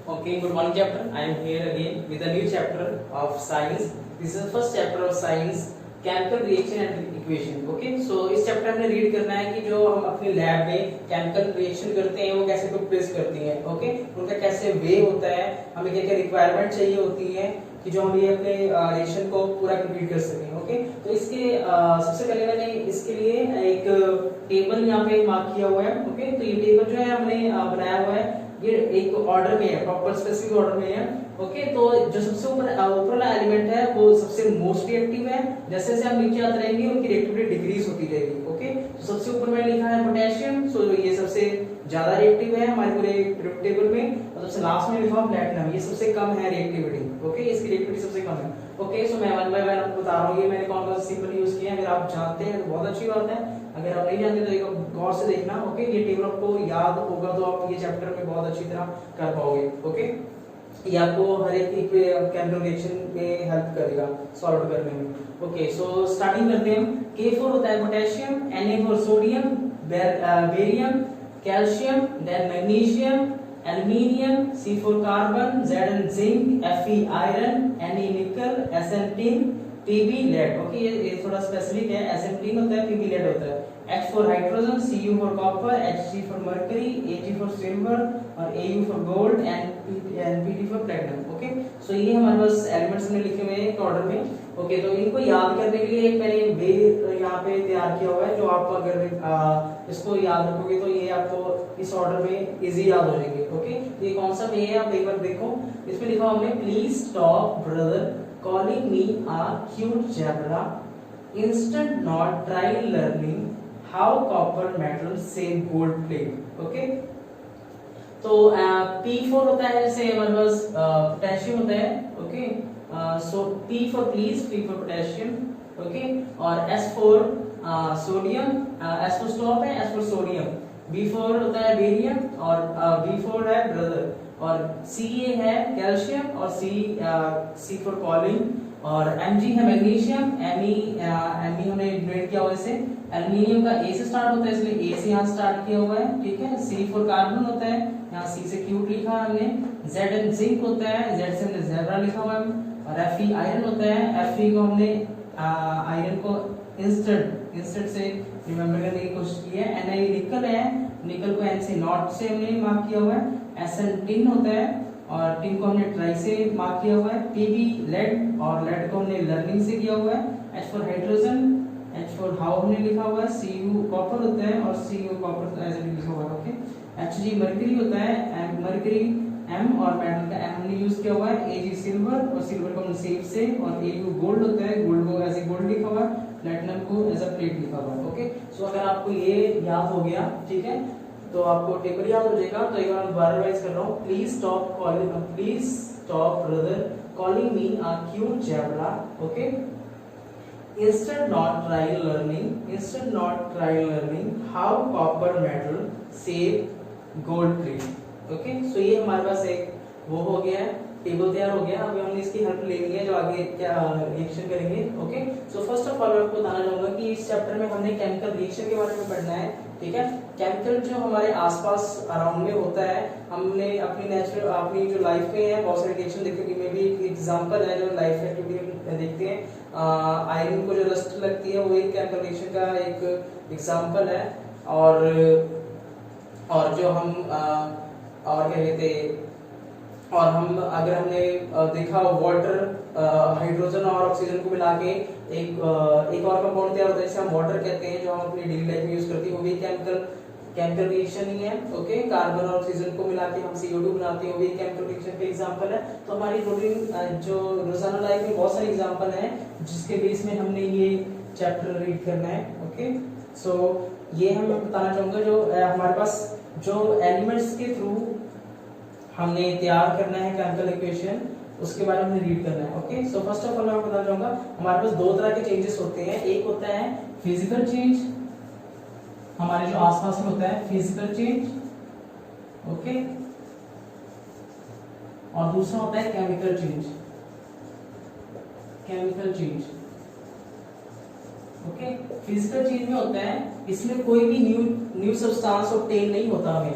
Okay, good morning chapter. I am here again with a new chapter of science. This is the first chapter of science, chemical reaction and equation. Okay, so इस chapter में हमने read करना है कि जो हम अपनी lab में केमिकल रिएक्शन करते हैं वो कैसे प्रोसेस करती हैं. ओके, उनका कैसे वे होता है, हमें क्या क्या रिक्वायरमेंट चाहिए होती है कि जो हम ये अपने रिएक्शन को पूरा कंप्लीट कर सकें. ओके, तो इसके सबसे पहले मैंने इसके लिए एक टेबल यहाँ पे मार्क किया हुआ है. ओके, तो ये टेबल जो है हमने बनाया हुआ है, ये एक ऑर्डर में है, प्रॉपर स्पेसिफिक ऑर्डर में है. ओके, तो जो सबसे ऊपर वाला एलिमेंट है वो सबसे मोस्ट रिएक्टिव है. जैसे जैसे हम नीचे आते रहेंगे उनकी रिएक्टिविटी डिक्रीज होती जाएगी. ओके, तो सबसे ऊपर मैंने लिखा है पोटेशियम. सो ये सबसे ज्यादा रिएक्टिव है हमारे पूरे टेबल में. और सबसे लास्ट में लिखा प्लैटिनम, ये सबसे कम है रिएक्टिविटी. ओके, इसकी रिएक्टिविटी सबसे कम है. ओके, सो मैं वन बाय वन आपको बता रहा हूँ. ये मैंने कौन कौन से सिंबल यूज किए हैं. अगर आप जानते हैं तो बहुत अच्छी बात है, अगर आप नहीं जानते तो एक गौर से देखना. ओके, ये टेबल आपको याद होगा तो आप ये चैप्टर में बहुत अच्छी तरह कर पाओगे. ओके, ये आपको हर एक केमिकल रिएक्शन में हेल्प करेगा सॉल्व करने में. ओके, सो स्टार्टिंग करते हैं. K4 होता है potassium, Na for sodium, barium, calcium, then magnesium, aluminium, C for carbon, Zn zinc, Fe iron, Ne nickel, Sn tin, Pb lead. Okay, ये थोड़ा स्पेसिफिक है. Sn टिन होता है, Pb लेड होता है. H for hydrogen, Cu for copper, Hg for mercury, Ag for silver और Au for gold and Pd for platinum. Okay, so ये हमारे पास एलिमेंट्स हमने लिखे हुए हैं एक ऑर्डर में. ओके, तो इनको याद करने के लिए एक मैंने वे यहाँ पे तैयार किया हुआ है. जो आप अगर इसको याद रखोगे तो ये आपको इस ऑर्डर में इजी याद हो जाएंगे. ओके, ये कौन सा वे है आप एक बार देखो. इसमें लिखा हमने please stop brother calling me a cute zebra, instant not try learning how copper metal save gold plate. Okay, तो P4 होता है जैसे हमारे पास पोटेशियम होता है. Okay, so P for please, P for potassium. Okay, और S for sodium, S for stop है, S for sodium. B4 होता है बेरियम और B4 है ब्रदर. और Ca है कैल्शियम और C for कॉलिंग. और Mg है मैग्नीशियम, Me हमने डिनोट किया हुआ है इसे. एल्युमिनियम का A से स्टार्ट होता है इसलिए A से यहाँ स्टार्ट किया हुआ है. ठीक है, C for कार्बन होता है, यहाँ C से क्यूट लिखा है हमने. Zn जिंक होता है, Z से हमने ज़ेब्रा लिखा हुआ है. और Fe आयरन होता है, Fe को हमने आयरन को इंस्टेंट से रिमेंबर करने की कोशिश की है. Na निकल है, निकल को N से नॉट से हमने मार्क किया हुआ है. Sn टिन होता है और टिन को हमने ट्राई से मार्क किया हुआ है. Pb लेड और लेड को हमने लर्निंग से किया हुआ है. H for hydrogen, H for how हमने लिखा हुआ है. Cu कॉपर होता है और Cu कॉपर ऐसे भी लिखा हुआ है. ओके, Hg मरकरी होता है, मरकरी M और मेटल का M हमने यूज किया हुआ है. Ag सिल्वर और सिल्वर को हमने सेव से. और Au गोल्ड होता है, गोल्ड को ऐसे गोल्ड लिखा हुआ है, प्लैटिनम को एज अ प्लेट लिखा हुआ है. ओके, सो अगर आपको ये याद हो गया, ठीक है, तो आपको टेबल याद हो जाएगा. तो एक बार दोबारा रिवाइज कर रहा हूँ. Please stop brother calling me a cute zebra. Okay, instead not try learning how copper metal save gold plate. Okay, so ये हमारे पास एक वो हो गया है, टेबल तैयार हो गया. अब हमने इसकी हेल्प लेनी है जो आगे क्या रिएक्शन करेंगे. Okay, so first of all मैं आपको बताना चाहूंगा कि इस चैप्टर में हमने केमिकल रिएक्शन के बारे में पढ़ना है. ठीक है, केमिकल जो हमारे आसपास अराउंड में होता है, हमने अपनी जो लाइफ में है बहुत सारे रिएक्शन देखे. में भी एग्जांपल है जो लाइफ एक्टिविटी में देखते हैं. आयरन को जो रस्ट लगती है वो एक केमिकल रिएक्शन का एक एग्जांपल है. और जो हम और क्या कहते हैं, और हम अगर हमने देखा वाटर, हाइड्रोजन और ऑक्सीजन को मिला के एक और कंपाउंड तैयार होता है जिसे हम वाटर कहते हैं, जो हम अपनी डेली लाइफ में यूज करते हैं. वो भी केमिकल रिएक्शन ही है. ओके, कार्बन और ऑक्सीजन को मिला के हम CO2 बनाते हैं, वो भी केमिकल रिएक्शन का एग्जांपल है. तो हमारी रूटीन जो रोजाना लाइफ में बहुत सारे एग्जांपल हैं जिसके बेस में हमने ये चैप्टर रीड करना है. ओके, सो ये हम बताना चाहूंगा जो हमारे पास जो एलिमेंट्स के थ्रू हमने तैयार करना है केमिकल इक्वेशन, उसके बारे में रीड करना है. Okay, so first of all मैं बताना चाहूंगा हमारे पास दो तरह के चेंजेस होते हैं. एक होता है फिजिकल चेंज, हमारे जो आसपास में होता है फिजिकल चेंज. ओके, और दूसरा होता है chemical change. Okay, physical change में होता है इसमें कोई भी न्यू सब्सटेंस ऑब्टेन नहीं होता हमें.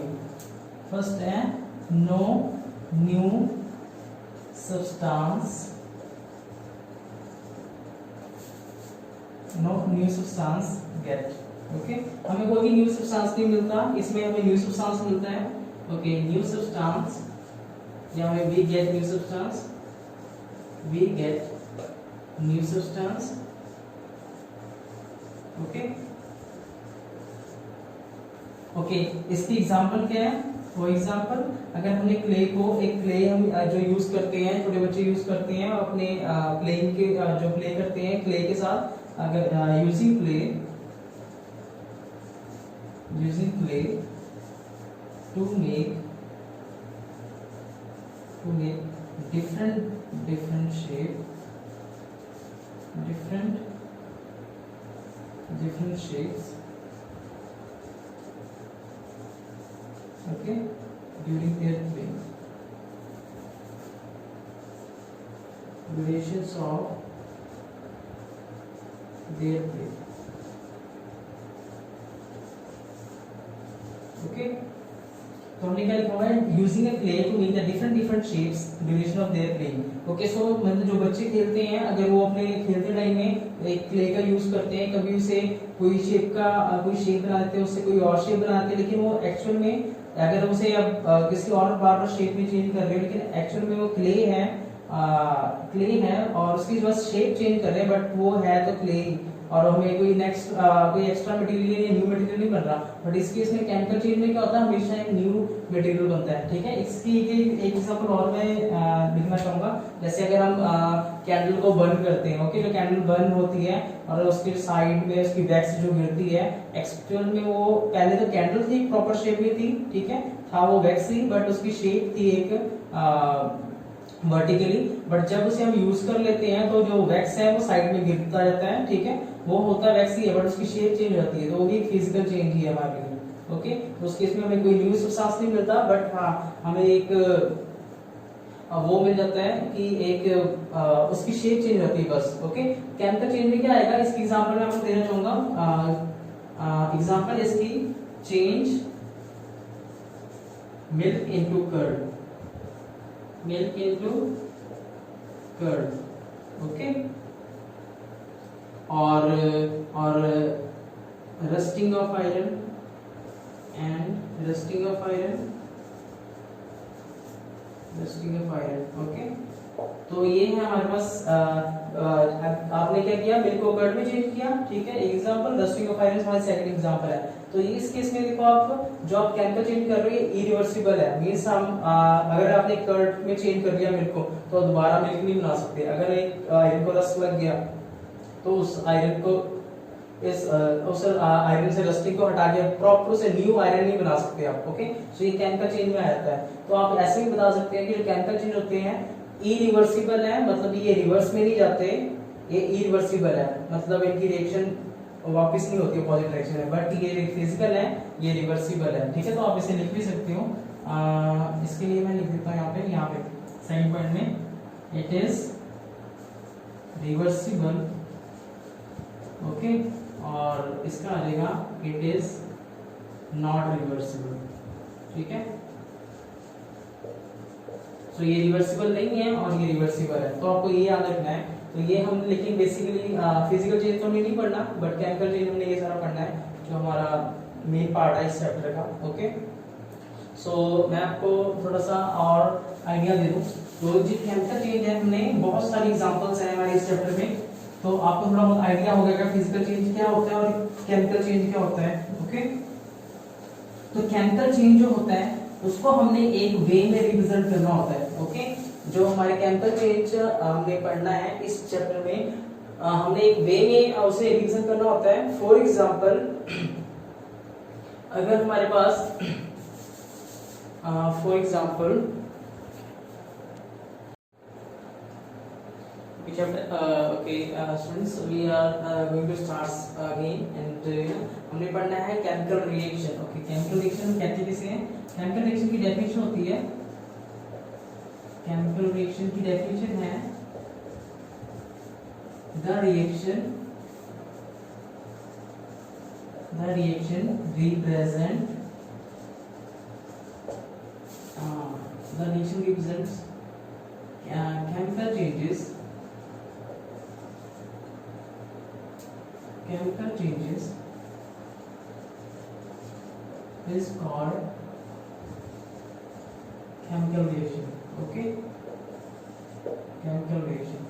फर्स्ट है no new substance, no new substance get. Okay, हमें कोई भी न्यू सब्सटेंस नहीं मिलता, इसमें हमें न्यू सब्सटेंस मिलता है। ओके, न्यू सब्सटेंस, या हमें we get new substance, we get new substance. Okay okay, इसकी एग्जांपल क्या है? फॉर एग्जांपल, अगर हमने क्ले को, एक क्ले हम जो यूज करते हैं, छोटे बच्चे यूज करते हैं अपने प्लेइंग के, जो प्ले करते हैं क्ले के साथ, अगर using clay to make different shape, different shapes, okay, during their play, durations of their play। okay, तो हमने क्या लिखा हुआ है? Using a clay to make the different shapes duration of their playing. Okay, so मतलब जो बच्चे खेलते हैं, अगर वो अपने खेलते टाइम में एक क्ले का यूज करते हैं, कभी उसे कोई शेप बना देते हैं, उससे कोई और शेप बनाते हैं, लेकिन वो एक्चुअल में, अगर उसे अब किसी और बार शेप में चेंज कर रहे हो, लेकिन एक्चुअल में वो क्ले है और उसकी बस शेप चेंज कर रहे हैं, बट वो है तो क्ले, और हमें कोई एक्स्ट्रा मटेरियल या न्यू मटेरियल नहीं बन रहा। बट इस केस में केमिकल चेंज में क्या होता है? हमेशा एक न्यू मटेरियल बनता है। ठीक है, इसकी एक एग्जांपल और मैं लिखना चाहूंगा। जैसे अगर हम कैंडल को बर्न करते हैं, ओके, जो कैंडल बर्न होती है और उसके साइड में उसकी वैक्स जो गिरती है, एक्चुअल में वो पहले तो कैंडल थी, प्रॉपर शेप में थी, ठीक है, था वो वैक्स ही, बट उसकी शेप थी एक वर्टिकली, बट जब उसे हम यूज कर लेते हैं तो जो वैक्स है वो साइड में गिरता जाता है। ठीक है, वो होता है वैक्स ही है, बट उसकी शेप चेंज होती है, तो वो भी एक फिजिकल चेंज ही है हमारे लिए। ओके, तो उस केस में हमें कोई न्यू सब्सटेंस नहीं मिलता, बट हाँ हमें एक वो मिल जाता है कि एक उसकी शेप चेंज होती है बस। ओके, केमिकल चेंज में क्या आएगा? इसकी एग्जांपल मैं आपको देना चाहूंगा। एग्जांपल इसकी, change milk into curd, milk into curd। Okay, और rusting of iron and rusting of iron. Okay, तो ये है हमारे पास, आपने क्या किया? मिल्क को कर्ड में चेंज किया। ठीक है, एग्जांपल रस्टिंग ऑफ आयरन हमारा सेकंड एग्जांपल है। तो ये इस केस में देखो, आप जो आप केमिकल चेंज कर रहे हो ये इरिवर्सिबल है, मींस हम अगर आपने कर्ड में चेंज कर दिया मिल्क को, तो दोबारा मिल्क नहीं बना सकते। अगर एक आयरन को रस्ट लग गया तो उस आयरन को उस आयरन से रस्टिंग को हटा के प्रॉपर से न्यू आयरन नहीं बना सकते आप। ओके, सो ये केमिकल चेंज में आ जाता है। तो आप ऐसे भी बता सकते हैं कि जो केमिकल चेंज होते हैं इरिवर्सिबल है, मतलब ये रिवर्स में नहीं जाते, ये इरिवर्सिबल है, मतलब इनकी रिएक्शन वापस नहीं होती अपोजिट डायरेक्शन में, बट ये फिजिकल है, ये रिवर्सिबल है। ठीक है, तो आप इसे लिख भी सकते हो। इसके लिए मैं लिख देता हूँ यहाँ पे सेकंड पॉइंट में, इट इज रिवर्सिबल। ओके, और इसका आ जाएगा इट इज नॉट रिवर्सिबल। ठीक है, तो ये रिवर्सिबल नहीं है और ये रिवर्सिबल है, तो आपको ये याद रखना है। तो ये हम, लेकिन बेसिकली फिजिकल चेंज तो हमने नहीं पढ़ना, बट केमिकल चेंज हमने ये सारा पढ़ना है, जो हमारा मेन पार्ट है इस चैप्टर का। ओके, सो मैं आपको थोड़ा सा और आइडिया दे दूं। तो जो केमिकल चेंज है, हमने बहुत सारी एग्जांपल्स हैं हमारे इस चैप्टर में, तो आपको थोड़ा बहुत आइडिया हो गया फिजिकल चेंज क्या होता है और केमिकल चेंज क्या होता है। ओके, तो केमिकल चेंज जो होता है उसको हमने एक वे में रिप्रेजेंट करना होता है। ओके, जो हमारे केमिकल चेंज हमने पढ़ना है इस चैप्टर में, हमने एक वे में उसे रिप्रेजेंट करना होता है। फॉर एग्जांपल, अगर हमारे पास for example students, we are going to start again and हमने पढ़ना है chemical reaction. Okay, chemical reaction कहते हैं किसे? केमिकल रिएक्शन की डेफिनेशन होती है, केमिकल रिएक्शन की डेफिनेशन है the reaction the reaction represents chemical changes is called chemical reaction. Okay, chemical reaction.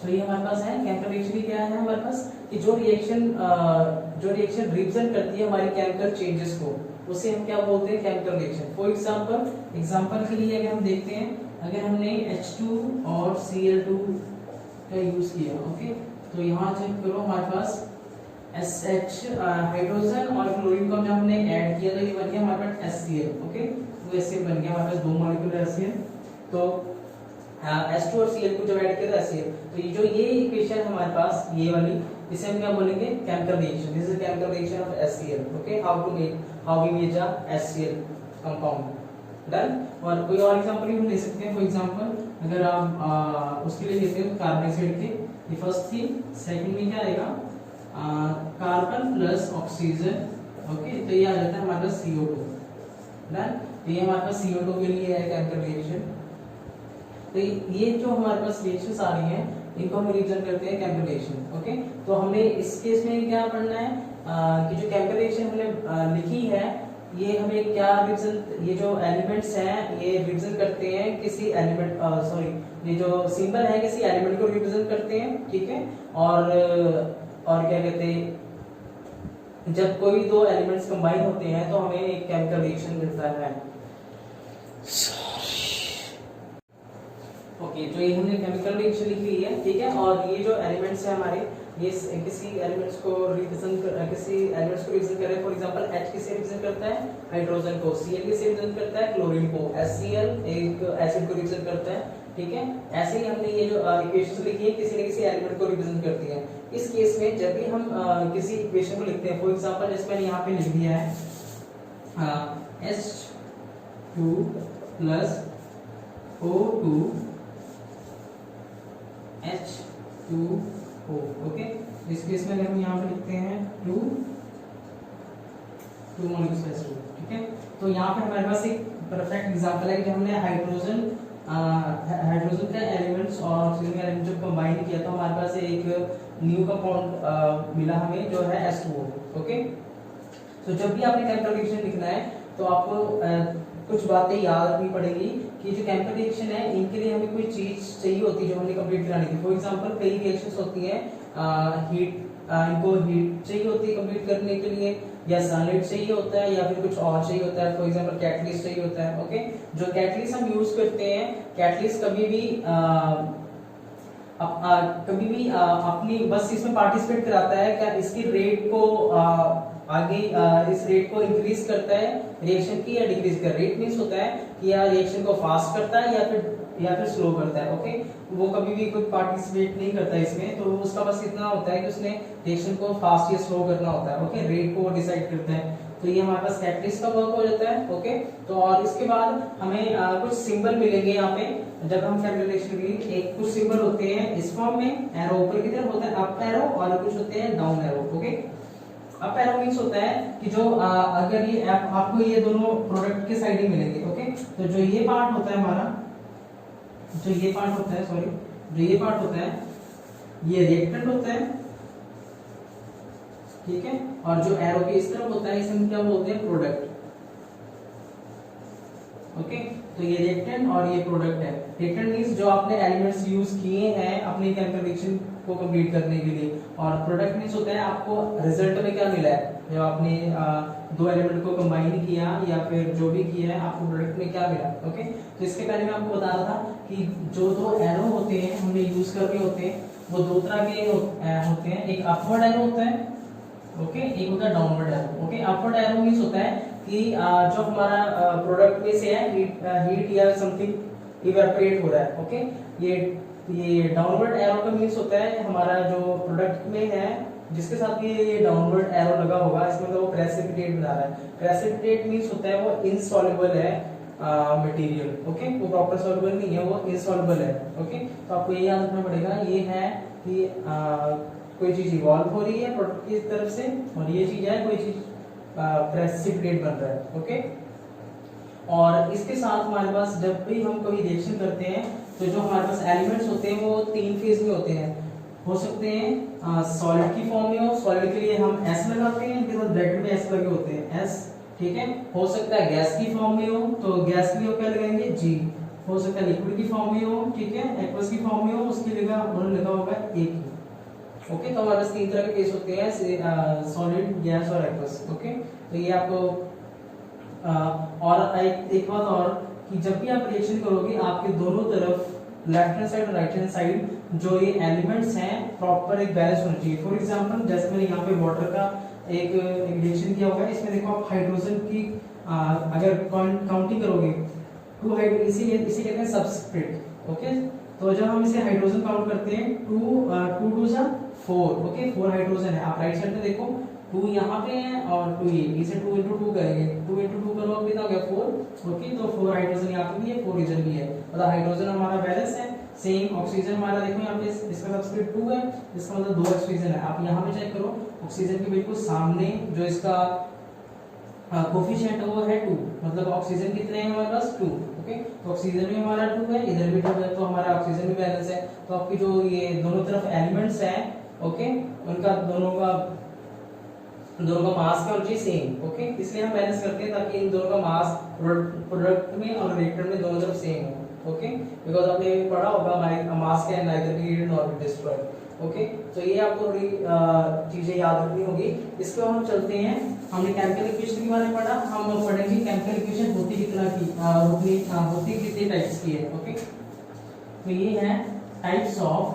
So ये हमारे पास है केमिकल रिएक्शन की क्या है हमारे पास कि जो रिएक्शन रिप्रेजेंट करती है हमारी केमिकल चेंजेस को, उसे हम क्या बोलते हैं, केमिकल रिएक्शन। फॉर एग्जांपल के लिए अगर हम देखते हैं, अगर हमने H2 और Cl2 का यूज किया, ओके, तो यहाँ चेक करो हमारे पास SH हाइड्रोजन और क्लोरीन को जब हमने ऐड किया तो ये बन गया हमारे पास HCl। ओके, तो HCl बन गया हमारे पास दो मॉलिक्यूल HCl। तो H2 और Cl को जब ऐड किया तो HCl, तो ये जो ये इक्वेशन हमारे पास ये वाली, इसे हम क्या बोलेंगे, chemical reaction. This is chemical reaction of HCl। Okay, how we make the HCl compound. Done. और कोई और एग्जांपल भी हम ले सकते हैं। फॉर एग्जांपल अगर आप उसके लिए लेते हो कार्बन डाइऑक्साइड के, ये फर्स्ट थी, सेकंड में क्या आएगा, कार्बन प्लस ऑक्सीजन। ओके, तो ये आ जाता है हमारे पास CO2। डन। ये हमारे पास CO2 के लिए है केमिकल रिएक्शन। तो ये जो हमारे पास रिएक्शंस आ रही हैं, इनको हम रिप्रेजेंट करते हैं केमिकल रिएक्शन। ओके, तो हमने इस केस में क्या पढ़ना है कि जो केमिकल रिएक्शन हमने लिखी है, ये हमें क्या रिप्रेजेंट, ये जो एलिमेंट्स हैं ये रिप्रेजेंट करते हैं किसी एलिमेंट, ये जो सिंबल है किसी एलिमेंट को रिप्रेजेंट करते हैं। ठीक है, और क्या कहते हैं, जब कोई दो एलिमेंट्स कंबाइन होते हैं तो हमें एक केमिकल रिएक्शन मिलता है। ओके, तो ये हमने केमिकल रिएक्शन लिखी है। ठीक है, और ये जो एलिमेंट्स है हमारे, ये किसी एलिमेंट्स को रिप्रेजेंट कर रहे हैं। फॉर एग्जांपल H किसे रिप्रेजेंट करता है, हाइड्रोजन को। Cl किसे रिप्रेजेंट करता है, क्लोरीन को। HCl एक एसिड को रिप्रेजेंट करता है। ठीक है, ऐसे ही हमने ये जो इक्वेशंस लिखी है किसी न किसी एलिमेंट को रिप्रेजेंट करती है। इस केस में जब भी हम किसी इक्वेशन को लिखते हैं, फॉर एग्जांपल जैसे मैंने यहाँ पे लिख दिया है H2 plus O2 H2O। Okay, इस केस में अगर हम यहाँ पे लिखते हैं 2 मॉलिक्यूल्स। ठीक है, तो यहाँ पे हमारे पास एक परफेक्ट एग्जांपल है कि जब हमने हाइड्रोजन का एलिमेंट्स और ऑक्सीजन का एलिमेंट जब कंबाइन किया तो हमारे पास एक न्यू कंपाउंड मिला हमें, जो है H2O। ओके, तो जब भी आपने केमिकल रिएक्शन लिखना है तो आपको कुछ बातें याद रखनी पड़ेगी कि जो केमिकल रिएक्शन है इनके लिए हमें कोई चीज चाहिए होती है जो हमने कंप्लीट करानी थी। फॉर एग्जांपल कई रिएक्शंस होती हैं, इनको हीट चाहिए होती है कंप्लीट करने के लिए, या सनलाइट चाहिए होता है, या फिर कुछ और चाहिए होता है। फॉर एग्जांपल कैटलिस्ट चाहिए होता है। ओके, जो कैटलिस्ट हम यूज करते हैं, कैटलिस्ट कभी भी अपनी बस इसमें पार्टिसिपेट कराता है, क्या इसकी रेट को आगे इस रेट को इंक्रीज करता है रिएक्शन की, या डिक्रीज कर। रेट मींस होता है कि या रिएक्शन को फास्ट करता है या फिर स्लो करता है। ओके, वो कभी भी कोई पार्टिसिपेट नहीं करता इसमें, तो उसका बस इतना होता है कि उसने रिएक्शन को फास्ट या स्लो करना होता है। ओके, रेट को डिसाइड करता है। तो ये हमारे पास कैटलिस्ट का वर्क हो जाता है। ओके, तो और इसके बाद हमें कुछ सिंबल मिलेंगे यहाँ पे जब हम केमिकल रिएक्शन के एक कुछ सिंबल होते हैं इस फॉर्म में। एरो ऊपर की तरफ होता है, अप एरो, और कुछ होते हैं down arrow. Okay, up arrow means होता है कि जो अगर ये आपको ये दोनों प्रोडक्ट के साइड ही मिलेंगे। ओके, तो जो ये पार्ट होता है हमारा, जो ये पार्ट होता है ये रिएक्टेंट होता है। ठीक है, और जो एरो के इस तरफ होता है इसे हम क्या बोलते हैं, प्रोडक्ट। ओके, तो ये रिएक्टेंट और ये प्रोडक्ट है। रिएक्टेंट मींस जो आपने एलिमेंट्स यूज किए हैं अपने केमिकल रिएक्शन को कंप्लीट करने के लिए, और प्रोडक्ट मींस होता है आपको रिजल्ट में क्या मिला है, जब आपने दो एलिमेंट को कंबाइन किया या फिर जो भी किया है आपको प्रोडक्ट में क्या मिला। ओके, तो इसके पहले मैं आपको बता रहा था कि जो दो एरो होते हैं हमने यूज करके होते हैं, वो दो तरह के होते हैं। एक अपवर्ड एरो होता है, ओके, एक होता है downward arrow. Okay, upward arrow means होता है कि जो हमारा प्रोडक्ट में से है हीट या समथिंग इवेपोरेट हो रहा है। ओके, ये डाउनवर्ड एरो का मींस होता है हमारा जो प्रोडक्ट में है जिसके साथ ये डाउनवर्ड एरो लगा होगा, इसमें तो वो प्रेसिपिटेट बना रहा है। प्रेसिपिटेट मींस होता है वो इनसॉल्युबल है मटेरियल। ओके, वो प्रॉपर सॉल्युबल नहीं है, वो इनसॉल्युबल है। ओके, तो आपको ये याद रखना पड़ेगा, ये है कि कोई चीज इवॉल्व हो रही है प्रोडक्ट की तरफ से, और ये चीज है कोई चीज प्रेसिपिटेट बन रहा है। ओके, और इसके साथ हमारे पास जब भी हम कोई रिएक्शन करते हैं तो जो हमारे पास एलिमेंट्स होते हैं वो 3 फेज में होते हैं, हो सकते हैं सॉलिड की फॉर्म में हो, सॉलिड के लिए हम एस लगाते हैं, इनके साथ ब्रैकेट में एस लगे होते हैं एस, ठीक है। हो सकता है गैस की फॉर्म में हो तो गैस के लिए क्या लगाएंगे जी, हो सकता है लिक्विड की फॉर्म में हो, ठीक है, एक्वस की फॉर्म में हो, उसके लिए उन्होंने लिखा होगा एक। ओके, तो हमारे पास 3 तरह के केस होते हैं, सॉलिड, गैस और एक्वस। ओके, तो ये आपको और एक बात और कि जब भी आप रिएक्शन करोगे आपके दोनों तरफ लेफ्ट हैंड साइड और राइट हैंड साइड जो ये एलिमेंट्स हैं प्रॉपर एक बैलेंस होना चाहिए। फॉर एग्जांपल जैसे मैंने यहाँ पे वाटर का एक रिएक्शन किया होगा, इसमें देखो आप हाइड्रोजन की अगर काउंटिंग करोगे 2 हाइड्रोजन, इसी कहते हैं सबस्क्रिप्ट। ओके, तो जब हम इसे हाइड्रोजन काउंट करते हैं 2 2 जा 4, ओके 4 हाइड्रोजन है। आप राइट साइड पे देखो 2 यहाँ पे है और 2 ये, इसे 2 into 2 करेंगे, 2 into 2 करो कितना हो गया 4। ओके, तो 4 हाइड्रोजन यहाँ पे भी है, 4 इधर भी है, मतलब हाइड्रोजन हमारा बैलेंस है। सेम ऑक्सीजन हमारा देखो यहाँ पे इसका सबस्क्रिप्ट 2 है, इसका मतलब 2 ऑक्सीजन है। आप यहाँ पे चेक करो ऑक्सीजन के बिल्कुल सामने जो इसका कोफिशिएंट है वो है 2, मतलब ऑक्सीजन कितने हैं हमारे पास 2। ओके, तो ऑक्सीजन भी हमारा 2 है, इधर भी 2 है, तो हमारा ऑक्सीजन भी बैलेंस है। तो आपकी जो ये दोनों तरफ एलिमेंट्स हैं, ओके, उनका दोनों का मास क्या होना चाहिए सेम। ओके, इसलिए हम बैलेंस करते हैं ताकि इन दोनों का मास प्रोडक्ट में और रिएक्टर में दोनों तरफ सेम हो। ओके, बिकॉज़ आपने पढ़ा होगा मास can neither be created nor be destroyed. Okay, तो ये आपको थोड़ी चीजें याद रखनी होगी। इसके बाद हम चलते हैं, हमने केमिकल इक्वेशन के बारे में पढ़ा, हम पढ़ेंगे केमिकल इक्वेशन होती कितने टाइप्स की है। ओके, तो ये है types of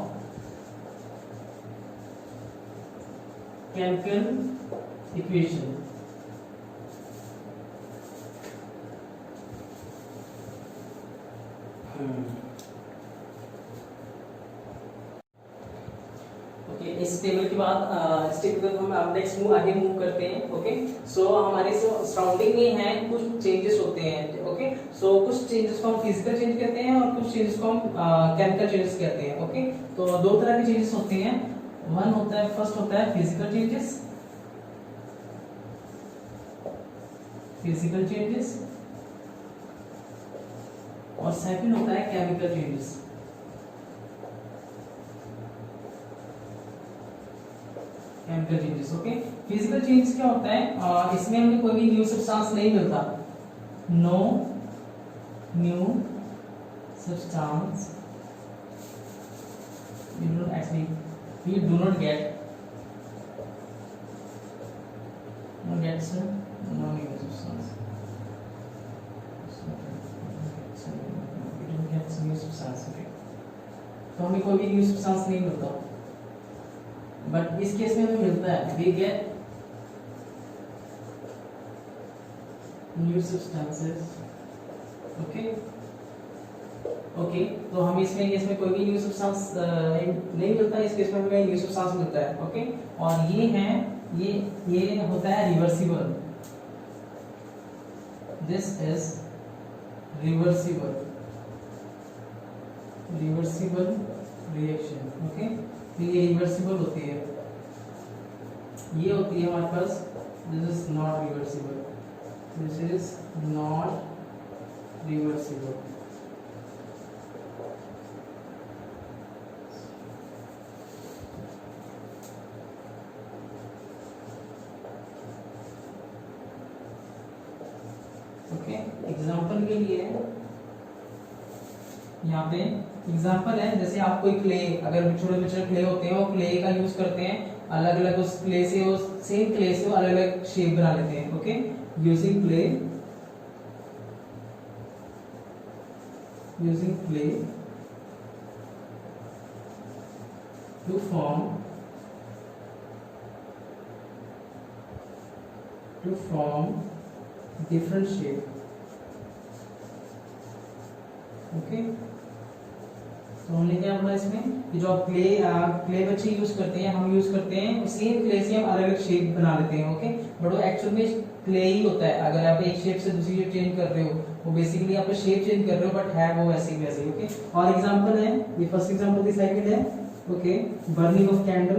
chemical equation. Okay, इस टेबल के बाद इस टेबल को हम नेक्स्ट आगे मूव करते हैं। ओके, सो हमारे सराउंडिंग में है कुछ चेंजेस होते हैं। ओके, सो कुछ चेंजेस को हम फिजिकल चेंज कहते हैं और कुछ चेंजेस को हम केमिकल चेंजेस कहते हैं। ओके, तो 2 तरह के चेंजेस होते हैं, फर्स्ट होता है फिजिकल चेंजेस और सेकंड होता है chemical changes. Chemical changes. Okay, physical changes क्या होता है, इसमें हमें कोई भी न्यू सब्सटेंस नहीं मिलता, no new substance, we do not get no new substance, we don't get new substance। okay, तो हमें कोई भी न्यू सब्सटेंस नहीं मिलता, बट इस केस में हमें मिलता है, we get new substances। Okay, तो हम इसमें कोई भी न्यू सब्सटेंस नहीं मिलता, इस केस में हमें न्यू सब्सटेंस मिलता है। ओके, और ये होता है reversible, this is reversible reaction. Okay, तो ये रिवर्सिबल होती है, ये होती है हमारे पास, this is not reversible, okay. Example के लिए यहाँ पे एग्जांपल है, जैसे आप कोई क्ले, अगर छोटे छोटे क्ले होते हैं वो क्ले का यूज करते हैं, अलग अलग उस क्ले से वो सेम क्ले से वो अलग अलग शेप बना लेते हैं। Okay, using clay to form different shape। Okay, तो हमने क्या पढ़ा इसमें कि जो क्ले बच्चे यूज करते हैं, हम यूज करते हैं, सेम क्ले से हम अलग अलग शेप बना लेते हैं। ओके, बट वो एक्चुअल में क्ले ही होता है। अगर आप एक शेप से दूसरी शेप चेंज कर रहे हो, वो बेसिकली आप शेप चेंज कर रहे हो, बट है वो वैसे ही वैसे। ओके, और एग्जांपल है, ये फर्स्ट एग्जांपल दिस साइड है। Okay, burning of candle,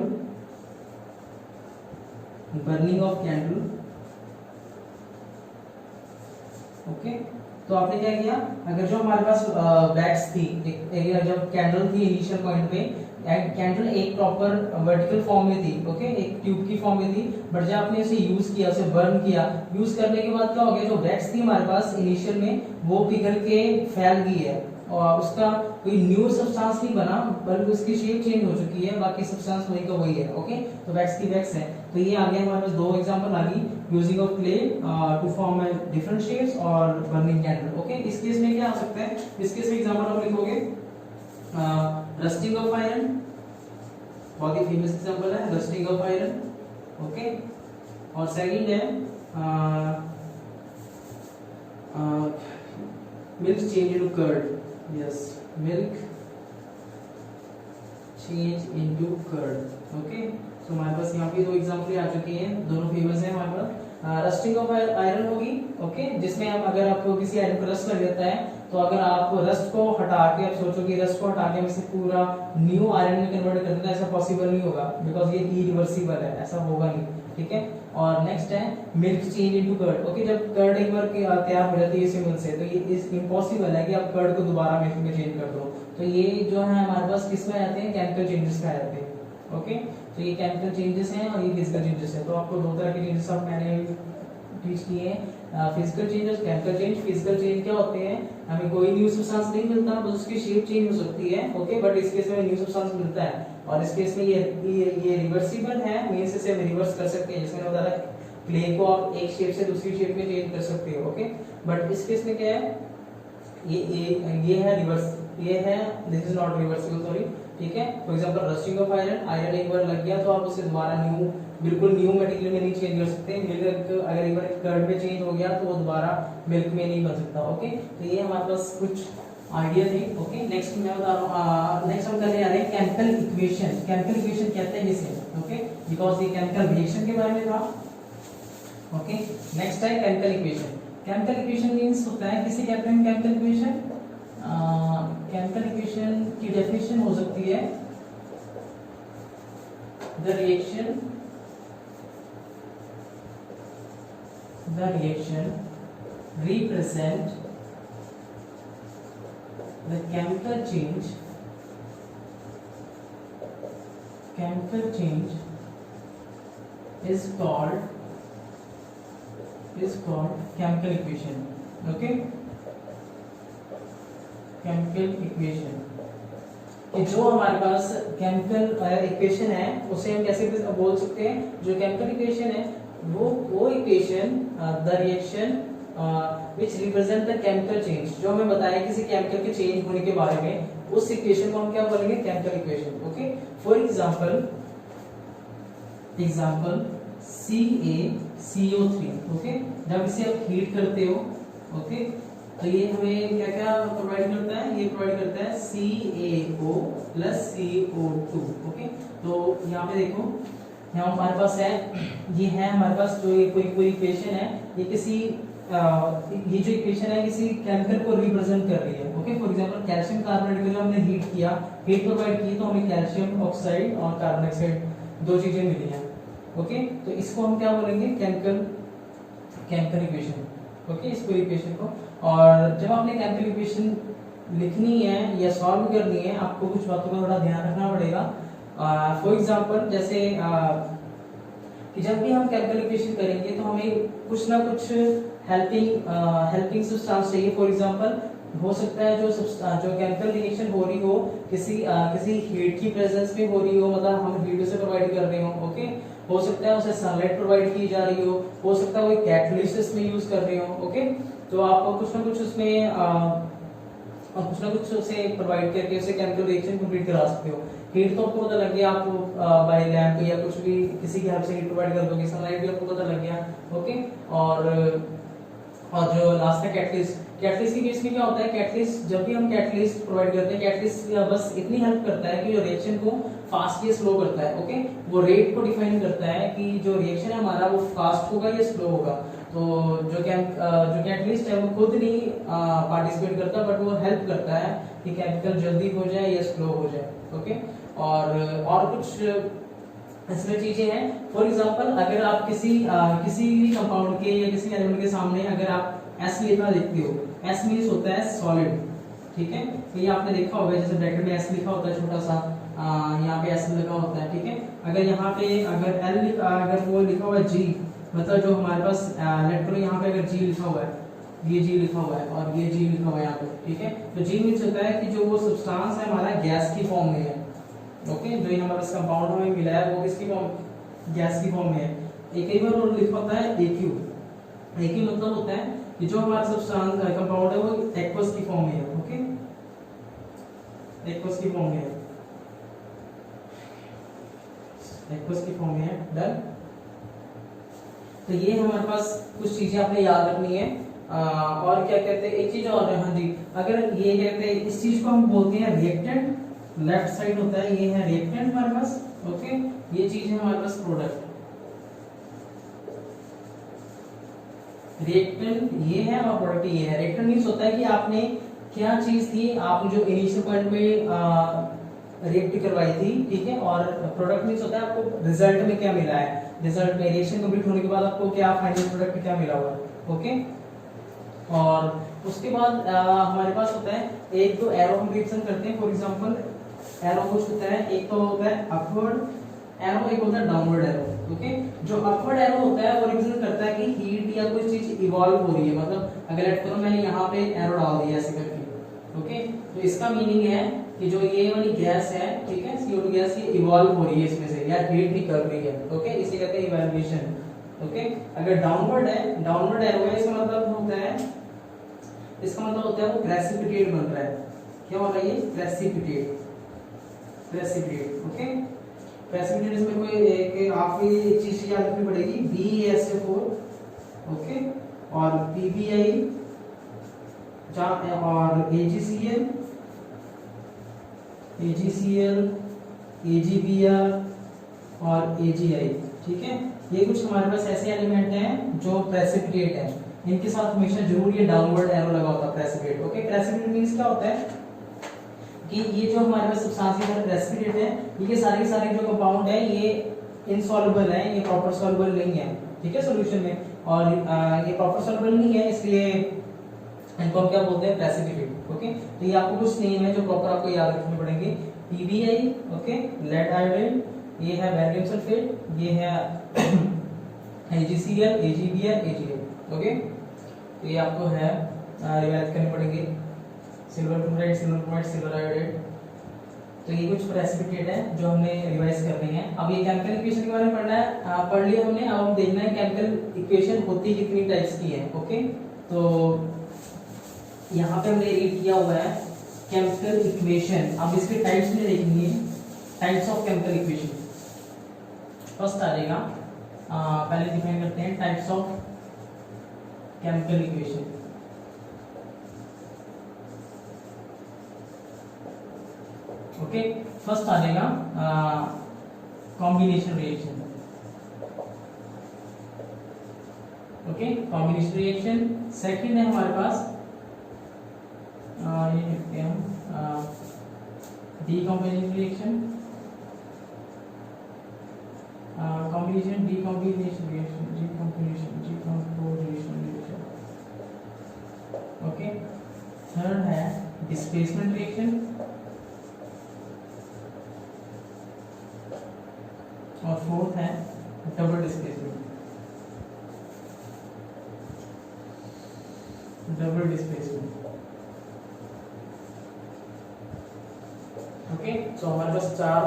okay, तो आपने क्या किया, अगर जो हमारे पास वैक्स थी, एक जब कैंडल थी इनिशियल पॉइंट पे, कैंडल एक प्रॉपर वर्टिकल फॉर्म में थी, ओके, एक ट्यूब की फॉर्म में थी, बट जब आपने इसे यूज किया, उसे बर्न किया, यूज करने के बाद क्या हो गया, जो वैक्स थी हमारे पास इनिशियल में वो पिघल के फैल गई है और उसका कोई न्यू सब्सटेंस नहीं बना, बल्कि उसकी शेप चेंज हो चुकी है, बाकी सब्सटेंस वही का वही है, ओके। तो वैक्स की वैक्स है। तो ये आ गया हमारे पास दो एग्जांपल आ गई, using of clay to form different shapes और बर्निंग कैंडल, ओके। इस केस में क्या आ सकता है, इस केस में एग्जांपल आप लिखोगे रस्टिंग ऑफ आयरन, बहुत ही फेमस एग्जांपल है रस्टिंग ऑफ आयरन, ओके। और सेकंड है milk change into curd, yes, milk change into curd, okay. तो हमारे पास यहाँ पे दो एग्जांपल आ चुके हैं, दोनों फेमस है हमारे पास। रस्टिंग ऑफ आयरन होगी, ओके, जिसमें हम अगर आपको किसी आयरन पर रस्ट लग जाता है, तो अगर आप रस्ट को हटा के, आप सोचो कि रस्ट को हटा के इसे पूरा न्यू आयरन में कन्वर्ट कर देना, ऐसा पॉसिबल नहीं होगा, बिकॉज ये इरिवर्सिबल है, ऐसा होगा नहीं, ठीक है। और नेक्स्ट है milk change into curd, okay. जब कर्ड एक बार तैयार हो जाती है इसी मिल्क से, तो ये इम्पॉसिबल है कि आप कर्ड को दोबारा मिल्क में चेंज कर दो। तो ये जो है हमारे पास किस में आते हैं, केमिकल चेंजेस में आ जाते हैं, ओके। तो ये केमिकल चेंजेस हैं और ये फिजिकल चेंजेस हैं। तो आपको दो तरह के चेंजेस आप मैंने टीच किए हैं, फिजिकल चेंज और केमिकल चेंज। फिजिकल चेंज क्या होते हैं, हमें कोई न्यू सब्सटेंस नहीं मिलता, बस उसकी शेप चेंज हो सकती है, ओके, बट इस केस में न्यू सब्सटेंस मिलता है, और इस केस में ये रिवर्सिबल है, मींस इसे हम रिवर्स कर सकते हैं, जैसे मैंने बताया क्ले को आप एक शेप से दूसरी शेप में चेंज कर सकते हो, ओके। बट इस केस में क्या है, ये है रिवर्स, ये है, this is not reversible, sorry, ठीक है। For example rusting of iron, iron एक बार लग गया तो आप उसे दोबारा न्यू, बिल्कुल न्यू मटेरियल में नहीं चेंज कर सकते। मिल्क अगर एक बार कर्ड में चेंज हो गया तो वो दोबारा मिल्क में नहीं बन सकता, ओके। तो ये हमारे पास कुछ आइडिया थे, ओके। नेक्स्ट मैं बता रहा हूँ, नेक्स्ट हम करने जा रहे हैं केमिकल इक्वेशन। केमिकल इक्वेशन कहते हैं जिसे, ओके, बिकॉज ये केमिकल रिएक्शन के बारे में था, ओके। नेक्स्ट है chemical equation. Chemical equation means होता है, किसे कहते हैं केमिकल इक्वेशन, केमिकल इक्वेशन की डेफिनेशन हो सकती है the reaction represent the chemical change is called chemical equation, okay। Chemical equation, कि जो हमारे पास केमिकल इक्वेशन है उसे हम कैसे बोल सकते हैं, जो केमिकल इक्वेशन है वो equation the reaction which represent the chemical change, जो हमें बताया किसी केमिकल के चेंज होने के बारे में, उस इक्वेशन को हम क्या बोलेंगे, chemical equation, okay. For example CaCO3, okay, जब इसे आप हीट करते हो, ओके, तो ये हमें क्या क्या प्रोवाइड करता है, ये प्रोवाइड करता है CaO प्लस CO2, ओके। तो यहाँ पे देखो, यहाँ हमारे पास है, ये है हमारे पास जो ये कोई इक्वेशन है, ये किसी ये जो इक्वेशन है किसी केमिकल को रिप्रेजेंट कर रही है, okay. For example calcium carbonate को जब हमने हीट किया, हीट प्रोवाइड की, तो हमें कैल्शियम ऑक्साइड और कार्बन डाइऑक्साइड दो चीजें मिली हैं, ओके। तो इसको हम क्या बोलेंगे, केमिकल इक्वेशन, ओके, इस पूरी इक्वेशन को। और जब आपने केमिकल इक्वेशन लिखनी है या सॉल्व करनी है, आपको कुछ बातों का थोड़ा ध्यान रखना पड़ेगा। फॉर एग्जांपल जैसे कि जब भी हम केमिकल इक्वेशन करेंगे तो हमें कुछ ना कुछ हेल्पिंग सब्सटेंस चाहिए। फॉर एग्जांपल हो सकता है जो केमिकल रिएक्शन हो रही हो किसी हीट की प्रेजेंस में हो रही हो, मतलब हम हीट से प्रोवाइड कर रहे हो, ओके। हो सकता है उसे सनलाइट प्रोवाइड की जा रही हो सकता है वो कैटलिस्ट में यूज कर रहे हो, ओके। तो आप कुछ ना कुछ उसमें कुछ ना कुछ उसे प्रोवाइड करके उसे केमिकल रिएक्शन कंप्लीट करा सकते हो। हीट तो आपको पता लग गया, आप बाय लैंप या कुछ भी किसी की हेल्प से हीट प्रोवाइड कर दोगे, सनलाइट भी आपको पता लग गया, ओके। और जो लास्ट है कैटलिस्ट की केस में क्या होता है, कैटलिस्ट जब भी हम कैटलिस्ट प्रोवाइड करते हैं, कैटलिस्ट बस इतनी हेल्प करता है कि जो रिएक्शन को फास्ट या स्लो करता है, ओके। वो रेट को डिफाइन करता है कि जो रिएक्शन है हमारा वो फास्ट होगा या स्लो होगा। तो जो कैटलिस्ट है वो खुद नहीं पार्टिसिपेट करता, बट वो हेल्प करता है कि केमिकल जल्दी हो जाए या स्लो हो जाए, ओके। और कुछ इसमें चीजें हैं। फॉर एग्जांपल अगर आप किसी भी कंपाउंड के या किसी एलिमेंट के सामने अगर आप एस लिखा देखते हो, एस मीन्स होता है सॉलिड, ठीक है। तो ये आपने देखा होगा, जैसे ब्रैकेट में एस लिखा होता है छोटा सा, यहाँ पे एस लिखा होता है, ठीक है। अगर यहाँ पे अगर एल लिखा, अगर वो लिखा हुआ है जी, मतलब जो हमारे पास लेट करो यहाँ पे अगर जी लिखा हुआ है, ये जी लिखा हुआ है और ये जी लिखा हुआ है यहाँ पे, ठीक है। तो जी मीन्स होता है कि जो वो सब्सटेंस है हमारा गैस की फॉर्म में है, ओके। जो ये हमारे पास कंपाउंड हमें मिला है वो किसकी फॉर्म, गैस की फॉर्म में है। एक ही बार और लिखा होता है AQ, AQ मतलब होता है कि जो हमारा सब्सटेंस कंपाउंड है वो एक्वस की फॉर्म में है, ओके, एक्वस की फॉर्म में है, एक्वस की फॉर्म में है, डन। तो ये हमारे पास कुछ चीजें आपने याद रखनी है। और क्या कहते हैं, एक चीज और है, हाँ जी, अगर ये कहते हैं इस चीज को हम बोलते हैं रिएक्टेंट, लेफ्ट साइड होता है, ये है रिएक्टेंट हमारे पास, ओके। ये चीज है हमारे पास प्रोडक्ट, रिएक्टेंट ये है और प्रोडक्ट ये है। रिएक्टेंट मींस होता है कि आपने क्या चीज थी, आपने जो इनिशियल पॉइंट में रिएक्ट करवाई थी, ठीक है। और प्रोडक्ट मींस होता है आपको रिजल्ट में क्या मिला है, रिजल्ट में रिएक्शन कंप्लीट होने के बाद आपको क्या फाइनल प्रोडक्ट क्या मिला हुआ है, ओके। और उसके बाद हमारे पास होता है एक तो एरो हम रिप्रेजेंट करते हैं, फॉर एग्जांपल एरो कुछ होता है, एक तो होता है अपवर्ड एरो, एक होता है डाउनवर्ड एरो, ओके। जो अपवर्ड एरो होता है वो रिप्रेजेंट करता है कि हीट या कोई चीज इवॉल्व हो रही है, मतलब अगर लेट करो मैंने यहाँ पे एरो डाल दिया ऐसे करके, ओके। तो इसका मीनिंग है कि जो ये वाली गैस है, ठीक है, CO2 गैस, ये इवॉल्व हो रही है इसमें से, या हीट निकल रही है, ओके, इसे कहते हैं इवैल्यूएशन, ओके। अगर डाउनवर्ड है, डाउनवर्ड एरो है, इसका मतलब होता है, इसका मतलब होता है वो प्रेसिपिटेट बन रहा है, क्या हो रहा है ये, प्रेसिपिटेट, प्रेसिपिटेट, ओके। प्रेसिपिटेट इसमें कोई एक आपको ये चीज याद रखनी पड़ेगी, BaSO4, ओके, और PBI और AgCl, AgBr और AgI, ठीक है। ये कुछ हमारे पास ऐसे एलिमेंट हैं जो प्रेसिपिटेट हैं, इनके साथ हमेशा जरूर ये डाउनवर्ड एरो लगा होता है, प्रेसिपिटेट, ओके। प्रेसिपिटेट मींस क्या होता है कि ये जो हमारे पास सब्सटेंस है प्रेसिपिटेट है, ये सारे जो कंपाउंड है ये इनसॉल्युबल है, ये प्रॉपर सॉल्युबल नहीं है, ठीक है, सॉल्यूशन में, और ये प्रॉपर सॉल्युबल नहीं है, इसलिए इनको हम क्या बोलते हैं, प्रेसिपिटेट, ओके। तो ये आपको कुछ नेम है जो प्रॉपर आपको याद रखने पड़ेंगे, PBI, ओके, लेड आयोडाइड, ये है बैरियम सल्फेट, ये है AgCl, AgBr, AgA, ओके। तो ये आपको है रिवाइज करने पड़ेंगे, सिल्वर क्लोराइड, सिल्वर आयोडाइड। तो ये कुछ प्रेसिपिटेट है जो हमने रिवाइज करनी है। अब ये केमिकल इक्वेशन के बारे में पढ़ना है, पढ़ लिया हमने। अब हम देखना है केमिकल इक्वेशन होती कितनी टाइप्स की है, ओके। तो यहाँ पे हमने रीड किया हुआ है केमिकल इक्वेशन। अब इसके टाइप्स में देखेंगे, types of chemical equation. First आ जाएगा, पहले डिफाइन करते हैं types of chemical equation. Okay, first आ जाएगा combination reaction. Okay, combination reaction. Second है हमारे पास ये लिखते हैं हम decombination reaction, combination decombination reaction, decomposition reaction. Okay, third है डिस्प्लेसमेंट रिएक्शन, और फोर्थ है double displacement. Double displacement. Okay, तो हमारे पास चार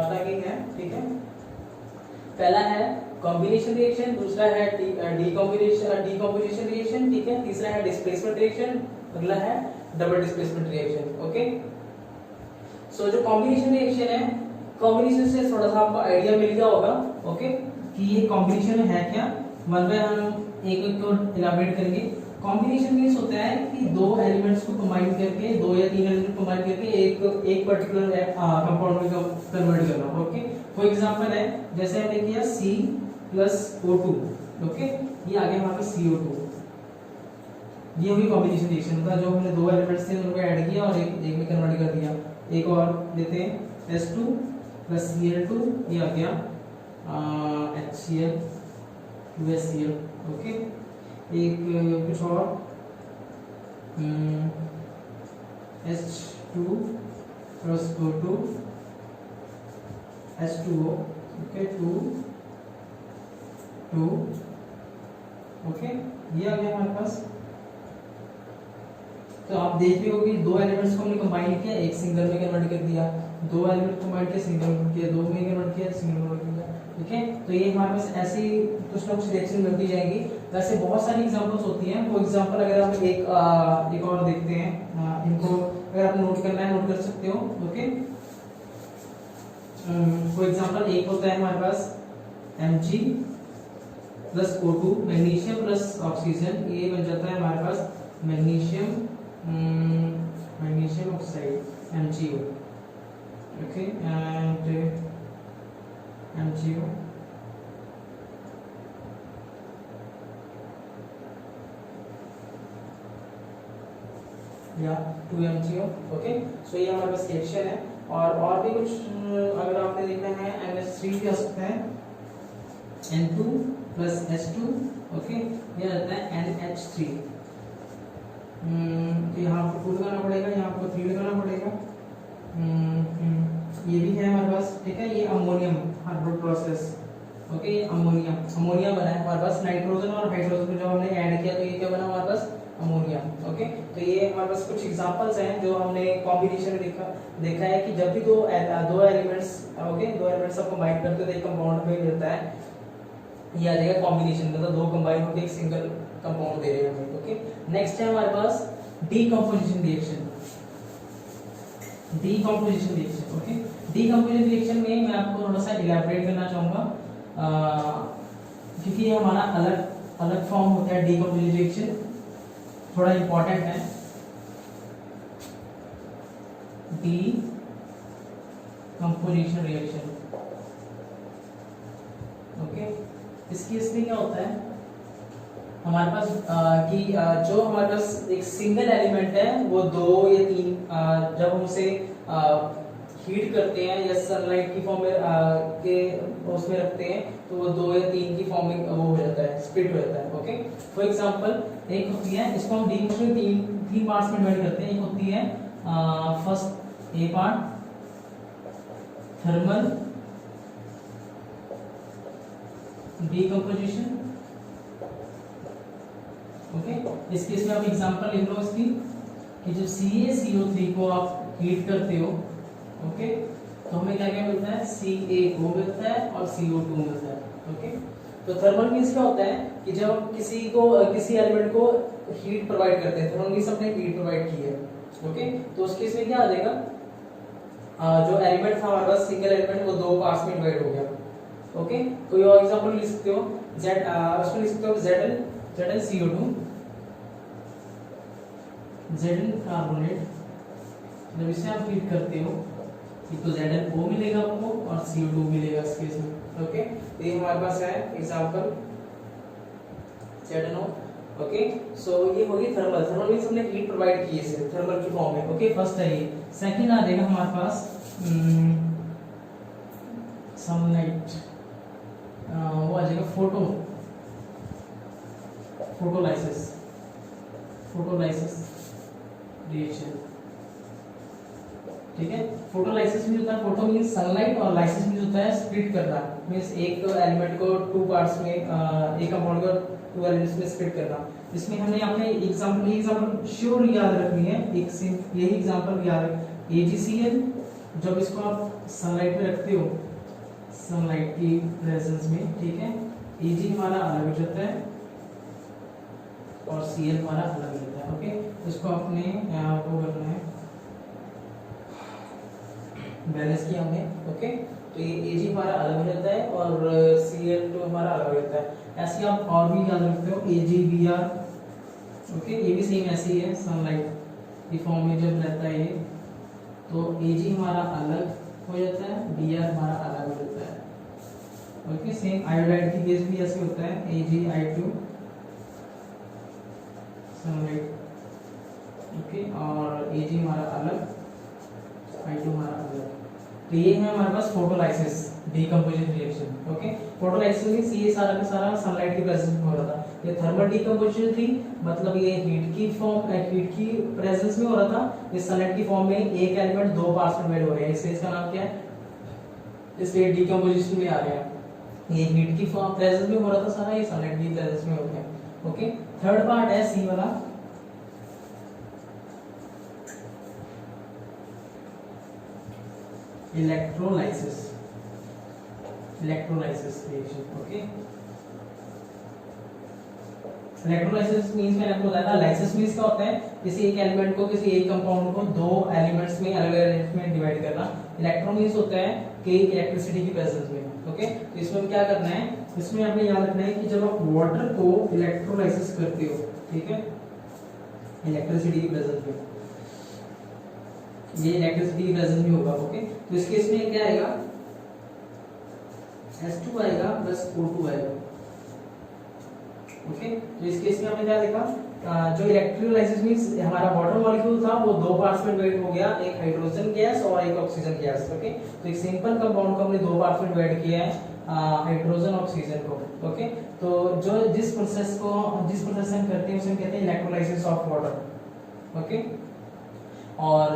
तरह के हैं, ठीक है। पहला है कॉम्बिनेशन रिएक्शन, दूसरा है डीकॉम्पोजिशन रिएक्शन, ठीक है, तीसरा है डिस्प्लेसमेंट रिएक्शन, अगला है डबल डिस्प्लेसमेंट रिएक्शन। ओके, सो जो कॉम्बिनेशन रिएक्शन है, कॉम्बिनेशन से थोड़ा सा आपको आइडिया मिल गया होगा, ओके, कि ये कॉम्बिनेशन है क्या। वन बाय हम एक एक को इलाबोरेट करेंगे। कॉम्बिनेशन मींस होता है कि दो एलिमेंट्स को कंबाइन करके, दो या तीन एलिमेंट कंबाइन करके एक पर्टिकुलर कंपाउंड में कन्वर्ट करना। ओके, फॉर एग्जांपल है जैसे हमने किया C+O2, ओके, ये आ गया हमारे पास CO2। ये हुई कॉम्बिनेशन रिएक्शन, मतलब जो हमने दो एलिमेंट्स थे उनको ऐड किया और एक में कन्वर्ट कर दिया। एक और लेते हैं S2 + Cl2, ये आ गया HCl 2HCl। ओके, एक कुछ और H2 plus O2 H2O, okay 2 2, okay ये आ गया हमारे पास। तो आप देख रहे हो कि दो एलिमेंट्स को हमने कंबाइन किया, एक सिंगल में कन्वर्ट कर दिया, दो एलिमेंट कंबाइन किया, सिंगल में किया, दो में कन्वर्ट किया, सिंगल में कन्वर्ट किया, ठीक है। तो ये हमारे पास ऐसे ही कुछ ना कुछ रिएक्शन बनती जाएगी। वैसे बहुत सारी एग्जांपल्स होती हैं। फॉर एग्जांपल अगर हम एक और देखते हैं, इनको अगर आप नोट करना है नोट कर सकते हो, ओके। फॉर एग्जांपल एक होता है हमारे पास Mg plus O2 magnesium plus oxygen, ये बन जाता है हमारे पास magnesium oxide MgO, okay and MgO या 2MgO, ओके। सो ये हमारे पास रिएक्शन है। और भी कुछ अगर आपने देखना है NH3 भी आ सकता है, N2 प्लस H2, ओके ये आता है NH3। तो यहाँ आपको 2 लगाना पड़ेगा, यहाँ आपको 3 लगाना पड़ेगा। ये भी है हमारे पास, ठीक है। ये अमोनियम हार्बोर प्रोसेस, ओके ये अमोनिया बना है हमारे पास। नाइट्रोजन और हाइड्रोजन को जब हमने ऐड किया तो ये क्या बना हमारे पास, अमोनिया, ओके। तो ये हमारे पास कुछ एग्जांपल्स हैं जो हमने कॉम्बिनेशन में देखा है कि जब भी दो एलिमेंट्स, ओके दो एलिमेंट्स आप कंबाइन करते हो तो एक कंपाउंड में मिलता है, ये आ जाएगा कॉम्बिनेशन, मतलब दो कंबाइन होकर एक सिंगल कंपाउंड दे रहे हैं हमें, ओके। नेक्स्ट है हमारे पास decomposition reaction. Decomposition reaction, okay. Decomposition reaction में मैं आपको थोड़ा सा इलैबोरेट करना चाहूंगा, क्योंकि ये हमारा अलग अलग फॉर्म होता है। डीकंपोजिशन रिएक्शन थोड़ा इंपॉर्टेंट है। Decomposition reaction, okay. इसकी इसमें क्या होता है हमारे पास कि जो हमारे पास एक सिंगल एलिमेंट है वो 2 या 3 जब हम उसे हीट करते हैं या सनलाइट की फॉर्म में के उसमें रखते हैं तो वो 2 या 3 की फॉर्म में वो हो जाता है, स्प्लिट हो जाता है, ओके। फॉर एग्जांपल एक होती है, इसको हम डीकंपोजिशन में तीन पार्ट्स में डिवाइड करते हैं। एक होती है first A part thermal decomposition, okay. इस केस में आप एग्जांपल लिख लो इसकी कि जब CaCO3 को आप हीट करते हो, ओके, तो हमें क्या क्या मिलता है, CaO मिलता है और CO2 मिलता है, ओके। तो थर्मल मींस क्या होता है कि जब हम किसी एलिमेंट को हीट प्रोवाइड करते हैं, थर्मल मींस हमने हीट प्रोवाइड की है, ओके। तो उस केस में क्या आ जाएगा, जो एलिमेंट था हमारे पास सिंगल एलिमेंट वो 2 पार्ट्स में डिवाइड हो गया, ओके। कोई और एग्जांपल लिख सकते हो, उसमें लिख सकते हो ZnCO2 Zn कार्बोनेट, जब इसे आप हीट करते हो तो ZnO मिलेगा आपको और CO2 मिलेगा इस केस में, ओके। तो ये हमारे पास है एग्जांपल ZnO, ओके। सो ये होगी थर्मल मींस हमने हीट प्रोवाइड की है थर्मल की फॉर्म में, ओके। फर्स्ट है ये। सेकंड आ जाएगा हमारे पास सनलाइट, वो आ जाएगा फोटोलाइसिस रिएक्शन, ठीक है। फोटोलाइसिस में होता है, फोटो मींस सनलाइट और लाइसिस मींस होता है स्प्लिट करना, मींस एक एलिमेंट को 2 पार्ट्स में, एक कंपाउंड को 2 एलिमेंट्स में स्प्लिट करना। इसमें हमने अपने एग्जांपल श्योर याद रखनी है, यही एग्जांपल याद है, AgCl जब इसको आप सनलाइट में रखते हो, सनलाइट की प्रेजेंस में, ठीक है, Ag हमारा अलग हो जाता है और Cl हमारा अलग हो जाता है, ओके। इसको आपने वो करना है, बैलेंस किया हमने, ओके। तो ये Ag हमारा अलग हो जाता है और Cl2 हमारा अलग हो जाता है। ऐसे आप और भी याद रखते हो AgBr, ओके। ये भी सेम ऐसे ही है, सनलाइट की फॉर्म में जब रहता है ये, तो Ag हमारा अलग हो जाता है, Br हमारा अलग हो जाता है, ओके। सेम आयोडाइड की केस भी ऐसे होता है, AgI2 सनलाइट, ओके, और Ag हमारा अलग, I2 हमारा अलग। तो ये है हमारे पास photolysis decomposition reaction. Okay, photolysis means ये सारा का सारा सनलाइट की प्रेजेंस में हो रहा था। ये थर्मल डीकंपोजिशन थी, मतलब ये हीट की प्रेजेंस में हो रहा था। ये सनलाइट की फॉर्म में एक एलिमेंट दो पार्ट्स में डिवाइड हो रहे हैं, इसलिए इसका नाम क्या है, इसलिए डीकंपोजिशन में आ गया। ये हीट की फॉर्म प्रेजेंस में हो रहा था सारा, ये सनलाइट की प्रेजेंस में हो गया। ओके, थर्ड पार्ट है सी वाला, electrolysis reaction. Okay, electrolysis means मैंने आपको बताया था, लाइसिस मींस क्या होता है, किसी एक एलिमेंट को, किसी एक कंपाउंड को दो एलिमेंट्स में, अलग अलग एलिमेंट्स में डिवाइड करना। इलेक्ट्रो मींस होता है कि इलेक्ट्रिसिटी की प्रेजेंस में। ओके, तो इसमें क्या करना है, इसमें आपने याद रखना है कि जब आप वाटर को इलेक्ट्रोलाइसिस करते हो, ठीक है, इलेक्ट्रिसिटी की प्रेजेंस में, ये इलेक्ट्रिसिटी की प्रेजेंस में होगा। ओके, तो इस केस में क्या आएगा, H2 आएगा प्लस O2 आएगा। ओके, तो इस केस में हमने क्या देखा, जो इलेक्ट्रोलाइसिस मींस हमारा वाटर मॉलिक्यूल था वो दो पार्ट्स में डिवाइड हो गया, एक हाइड्रोजन गैस और एक ऑक्सीजन गैस। ओके, तो एक सिंपल कंपाउंड को हमने दो पार्ट्स में डिवाइड किया है, हाइड्रोजन ऑक्सीजन को। ओके, तो जो जिस प्रोसेस से हम करते हैं उसे हम कहते हैं इलेक्ट्रोलाइसिस ऑफ वाटर। ओके, और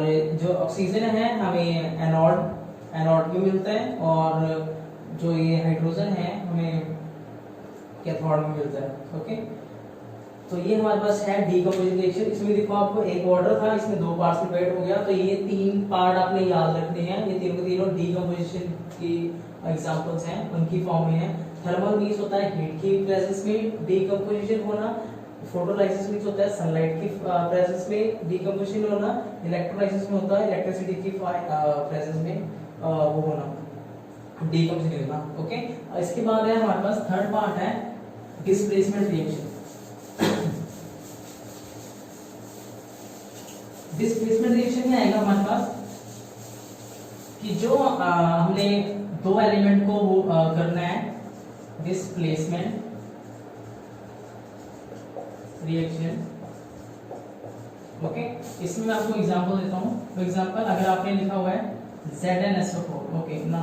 जो ऑक्सीजन है हमें एनोड में मिलता है, और जो ये हाइड्रोजन है हमें कैथोड में मिलता है। ओके, तो ये हमारे पास है डीकंपोजिशन रिएक्शन। इसमें देखो आपको एक वाटर था, इसमें दो पार्ट्स में डिवाइड हो गया, तो ये तीन पार्ट आपने याद रखने हैं, ये तीनों डीकंपोजिशन की एग्जांपल्स हैं, उनकी फॉर्म में है। थर्मल मींस होता है हीट की प्रेजेंस में डीकंपोजिशन होना, फोटोलाइसिस मींस होता है सनलाइट की प्रेजेंस में डीकंपोजिशन होना, इलेक्ट्रोलाइसिस में होता है इलेक्ट्रिसिटी की प्रेजेंस में वो होना, डीकंपोजिशन होना। ओके, इसके बाद है हमारे पास थर्ड पार्ट है डिस्प्लेसमेंट रिएक्शन। डिस्प्लेसमेंट रिएक्शन में आएगा हमारे पास कि जो हमने दो एलिमेंट को करना है डिस्प्लेसमेंट रिएक्शन। ओके, इसमें मैं आपको एग्जांपल देता हूं। फॉर एग्जांपल अगर आपने लिखा हुआ है ZnSO4, ओके ना,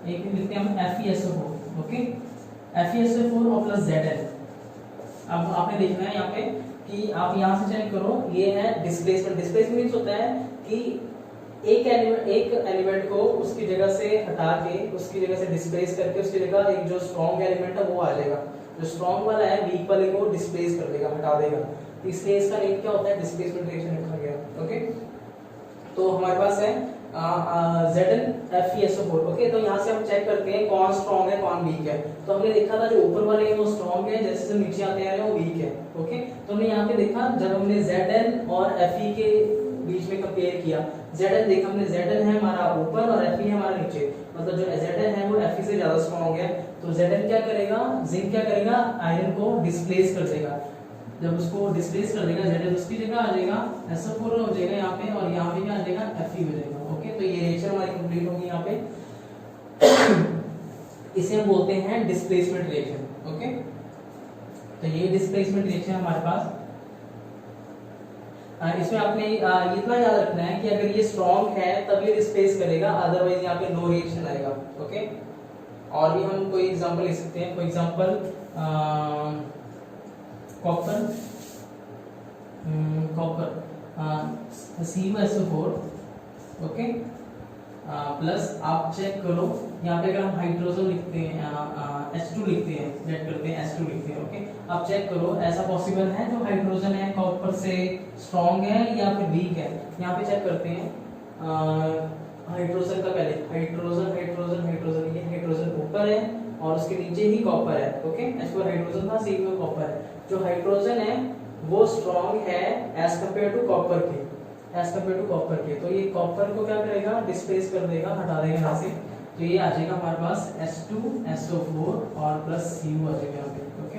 एक लिखते हैं हम FeSO4। ओके, FeSO4 और प्लस Zn। अब आपने देखना है यहाँ पे कि आप यहाँ से चेक करो, ये है डिस्प्लेसमेंट मींस होता है कि एक एलिमेंट को उसकी जगह से हटा के, उसकी जगह से डिस्प्लेस करके, उसकी जगह एक जो स्ट्रॉन्ग एलिमेंट है वो आ जाएगा, जो स्ट्रॉन्ग वाला है वीक वाले को डिस्प्लेस कर देगा, हटा देगा। इसलिए इसका नेम क्या होता है, डिस्प्लेसमेंट रिएक्शन रखा गया। ओके, तो हमारे पास है ZnFeSO4। ओके, तो यहाँ से हम चेक करते हैं कौन स्ट्रॉन्ग है कौन वीक है। तो हमने देखा था जो ऊपर वाले हैं वो स्ट्रॉन्ग है, जैसे जैसे नीचे आते आ रहे हैं वो वीक है। ओके, तो हमने यहाँ पे देखा जब हमने Zn और Fe के बीच में कंपेयर किया, Zn देखा हमने, Zn है हमारा ऊपर और Fe है हमारा नीचे, मतलब जो Zn है वो Fe से ज्यादा स्ट्रॉन्ग है। तो Zn क्या करेगा, जिंक क्या करेगा, आयरन को डिस्प्लेस कर देगा। जब उसको डिस्प्लेस कर देगा Zn उसकी जगह आ जाएगा, SO4 हो जाएगा यहाँ पे, और यहाँ पे क्या आ जाएगा, Fe हो जाएगा। ओके, तो ये रिएक्शन हमारी कंप्लीट होगी यहाँ पे। इसे हम बोलते हैं डिस्प्लेसमेंट रिएक्शन। ओके, तो ये डिस्प्लेसमेंट रिएक्शन हमारे पास। इसमें आपने इतना याद रखना है कि अगर ये स्ट्रॉन्ग है तब ये डिस्प्लेस करेगा, अदरवाइज यहाँ पे नो रिएक्शन आएगा। ओके, और भी हम कोई एग्जांपल ले सकते हैं। For example copper CuSO4। Okay, plus आप चेक करो यहाँ पे अगर हम हाइड्रोजन लिखते हैं, H2 लिखते हैं, जेट करते हैं H2 लिखते हैं। ओके, आप चेक करो ऐसा पॉसिबल है जो हाइड्रोजन है कॉपर से स्ट्रॉन्ग है या फिर वीक है। यहाँ पे चेक करते हैं हाइड्रोजन का, पहले हाइड्रोजन ये हाइड्रोजन ऊपर है और उसके नीचे ही कॉपर है। ओके, H4 हाइड्रोजन था, C में कॉपर है। जो हाइड्रोजन है वो स्ट्रॉन्ग है एज कंपेयर टू कॉपर के, तो ये कॉपर को क्या करेगा, डिस्प्लेस कर देगा, हटा देगा यहाँ से। तो ये आ जाएगा हमारे पास H2SO4 और प्लस Cu आ जाएगा यहाँ पे। ओके,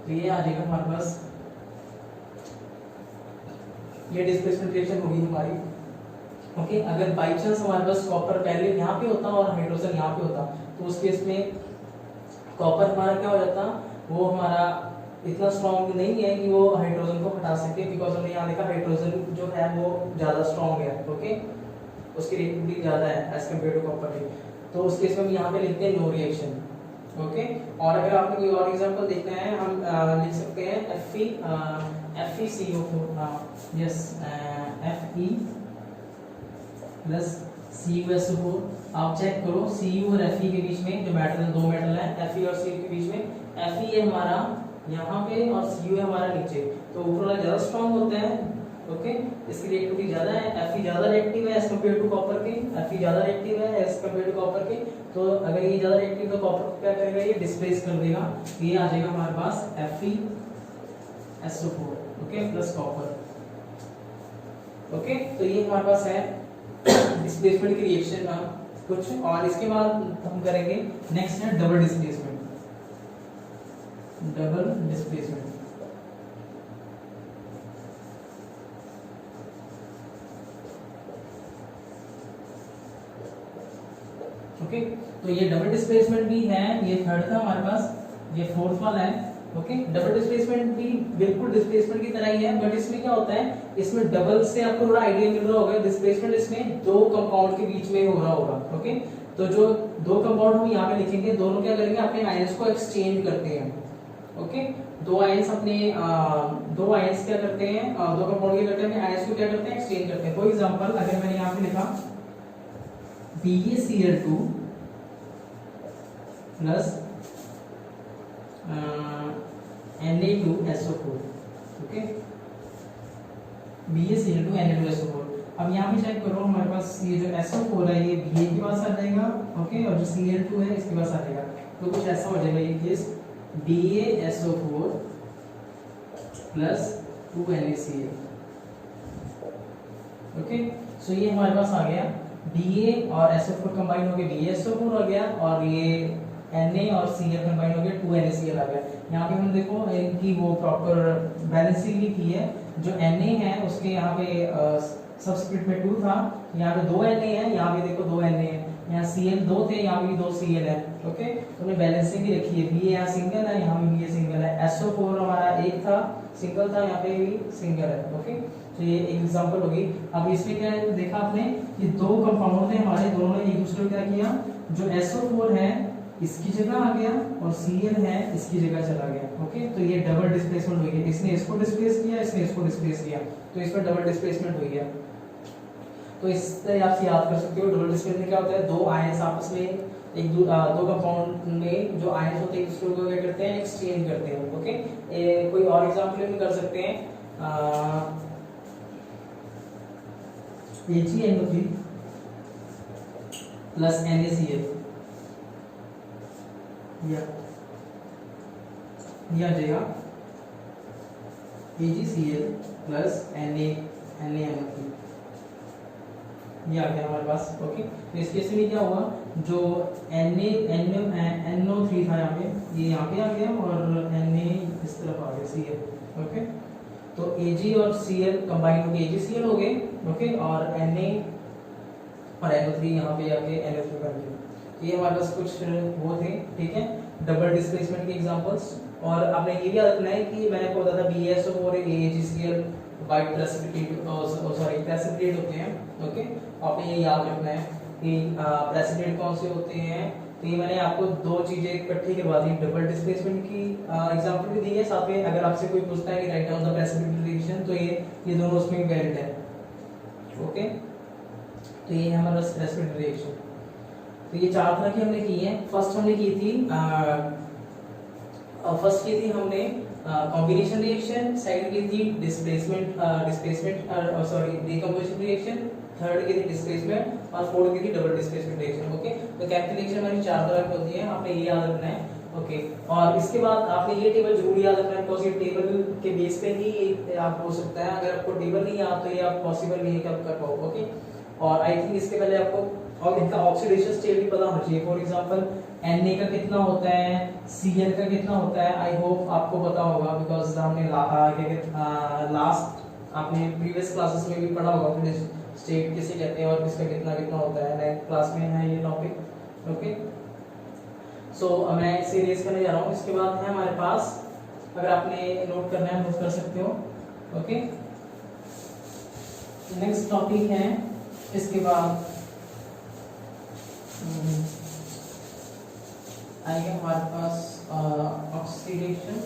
तो ये आ जाएगा हमारे पास, ये डिस्प्लेसमेंट रिएक्शन होगी हमारी। ओके, अगर बाई चांस हमारे पास कॉपर पहले यहाँ पे होता और हाइड्रोजन यहाँ पे होता, तो उस केस में कॉपर हमारा क्या हो जाता, वो हमारा इतना स्ट्रॉन्ग नहीं है कि वो हाइड्रोजन को हटा सके, बिकॉज हमने यहाँ देखा हाइड्रोजन जो है वो ज्यादा स्ट्रॉन्ग है। ओके, उसकी रिएक्टिविटी ज्यादा है एज कम्पेयर टू कॉपर की। तो उस केस में हम यहाँ पे लिखते हैं नो रिएक्शन। ओके, और अगर आपने कोई और एग्जांपल देखना है हम लिख सकते हैं FeCO4, yes Fe plus CuSO4। आप चेक करो Cu और Fe के बीच में जो मेटल, दो मेटल है Fe और Cu के बीच में, Fe है हमारा यहाँ पे और Cu है हमारा नीचे, तो ऊपर वाला ज्यादा स्ट्रॉन्ग होता है। ओके, इसकी रिएक्टिविटी ज्यादा है, Fe ज्यादा रिएक्टिव है एज कम्पेयर टू कॉपर के, Fe ज्यादा रिएक्टिव है एज कम्पेयर टू कॉपर के। तो अगर ये ज्यादा रिएक्टिव तो कॉपर को क्या करेगा, ये डिस्प्लेस कर देगा, ये आ जाएगा हमारे पास FeSO4 okay plus copper. Okay, तो ये हमारे पास है डिस्प्लेसमेंट की रिएक्शन कुछ, और इसके बाद हम करेंगे नेक्स्ट है double displacement. Double displacement okay, तो ये डबल डिस्प्लेसमेंट भी है, ये थर्ड था हमारे पास, ये फोर्थ वाला है। ओके, डबल डिस्प्लेसमेंट भी बिल्कुल डिस्प्लेसमेंट की तरह ही है, बट इसमें क्या होता है, इसमें डबल से आपको थोड़ा आइडिया मिल रहा होगा, डिस्प्लेसमेंट इसमें दो कंपाउंड के बीच में हो रहा होगा। ओके, तो जो दो कंपाउंड हम यहाँ पे लिखेंगे, दोनों क्या करेंगे, अपने आयंस को एक्सचेंज करते हैं। ओके, दो आयंस अपने दो आयंस क्या करते हैं, दो कंपाउंड क्या करते हैं, आयंस को क्या करते हैं, एक्सचेंज करते हैं। फॉर एग्जांपल अगर मैंने यहाँ पे लिखा BaCl2 plus Na2SO4, okay, BaCl2 Na2SO4। अब यहाँ पे चेक करो, हमारे पास ये जो SO4 है ये Ba के पास आ जाएगा, ओके, और जो Cl2 है इसके पास आ जाएगा, तो कुछ ऐसा हो जाएगा ये case, BaSO4 plus 2NaCl। Okay, so ये हमारे पास आ गया Ba और SO4 कंबाइन हो गया, BaSO4 हो गया, और ये Na और Cl कंबाइन हो गया, 2NaCl आ गया। यहाँ पे हम देखो इनकी वो प्रॉपर बैलेंसिंग भी की है, जो Na है उसके यहाँ पे सबस्क्रिप्ट में 2 था, यहाँ पे 2 Na है, यहाँ पे देखो 2 Na है, यहाँ Cl 2 थे, यहाँ भी 2 Cl है। ओके, तो हमने बैलेंसिंग भी रखी है, Ba यहाँ सिंगल है, यहाँ भी Ba सिंगल है, SO4 हमारा एक था सिंगल था, यहाँ पे भी सिंगल है। ओके, तो ये एक एग्जांपल होगी। अब इसमें क्या है, देखा आपने, ये दो कंपाउंड थे हमारे, दोनों ने एक दूसरे को क्या किया, जो SO4 है इसकी जगह आ गया और Cl है इसकी जगह चला गया। ओके, तो ये डबल डिस्प्लेसमेंट हुई है, इसने इसको डिस्प्लेस किया, इसने इसको डिस्प्लेस किया, तो इसमें डबल डिस्प्लेसमेंट हुई है। तो इस तरह आप याद कर सकते हो, डबल डिस्प्लेसमेंट क्या होता है, दो आयंस आपस में दो कंपाउंड में जो आयंस होते हैं एक दूसरे को क्या करते हैं, एक्सचेंज करते हैं। ओके, कोई और एग्जांपल भी कर सकते हैं, AgNO3 प्लस NaCl, या आ जाएगा AgCl प्लस NaNO3, ये आ गया हमारे पास। ओके, तो इस केस में क्या हुआ, जो NO3 था यहाँ पे, ये यहाँ पे आ गया, और Na इस तरफ आ गया Cl। ओके, तो Ag और Cl कंबाइन होके AgCl हो गए। ओके, और Na और NO3 यहाँ पे आके NO3 बन गए। ये हमारे पास कुछ वो थे, ठीक है, डबल डिस्प्लेसमेंट के एग्जांपल्स। और आपने ये भी याद रखना है कि मैंने आपको बताया था BaSO4 और AgCl बाइट प्रेसिपिटेट होते हैं। ओके, आपने ये याद रखना है कि प्रेसिपिटेट कौन से होते हैं। तो ये मैंने आपको दो चीजें इकट्ठी करवा दी, डबल डिस्प्लेसमेंट की एग्जांपल भी दी है, साथ में अगर आपसे कोई पूछता है कि write down the precipitate reaction, तो ये दोनों उसमें वैलिड है। ओके, तो ये हमारा प्रेसिपिटेट रिएक्शन। तो ये चार तरह की हमने की है। फर्स्ट हमने की थी हमने कॉम्बिनेशन रिएक्शन, सेकंड की थी डिस्प्लेसमेंट डिकम्पोजिशन रिएक्शन, थर्ड की थी डिस्प्लेसमेंट, और फोर्थ की थी डबल डिस्प्लेसमेंट रिएक्शन। ओके, तो केमिकल रिएक्शन हमारी चार तरह की होती है, आपने ये याद रखना है। ओके, और इसके बाद आपने ये टेबल जरूर याद रखना है, बिकॉज़ ये टेबल के बेस पे ही आप हो सकता है, अगर आपको टेबल नहीं याद तो ये आप पॉसिबल नहीं कर पाओ। ओके, और आई थिंक इसके पहले आपको और इनका ऑक्सीडेशन स्टेट भी पता होना चाहिए। फॉर एग्जांपल Na का कितना होता है, Cl का कितना होता है, आई होप आपको पता होगा, बिकॉज हमने लास्ट आपने प्रीवियस क्लासेस में भी पढ़ा होगा ऑक्सीडेशन स्टेट किसे कहते हैं और किसका कितना कितना होता है, 9th क्लास में है ये टॉपिक। ओके, सो मैं इसे रेज करने जा रहा हूँ। इसके बाद है हमारे पास, अगर आपने नोट करना है नोट कर सकते हो। ओके, नेक्स्ट टॉपिक है इसके बाद आएगा हमारे पास ऑक्सीडेशन।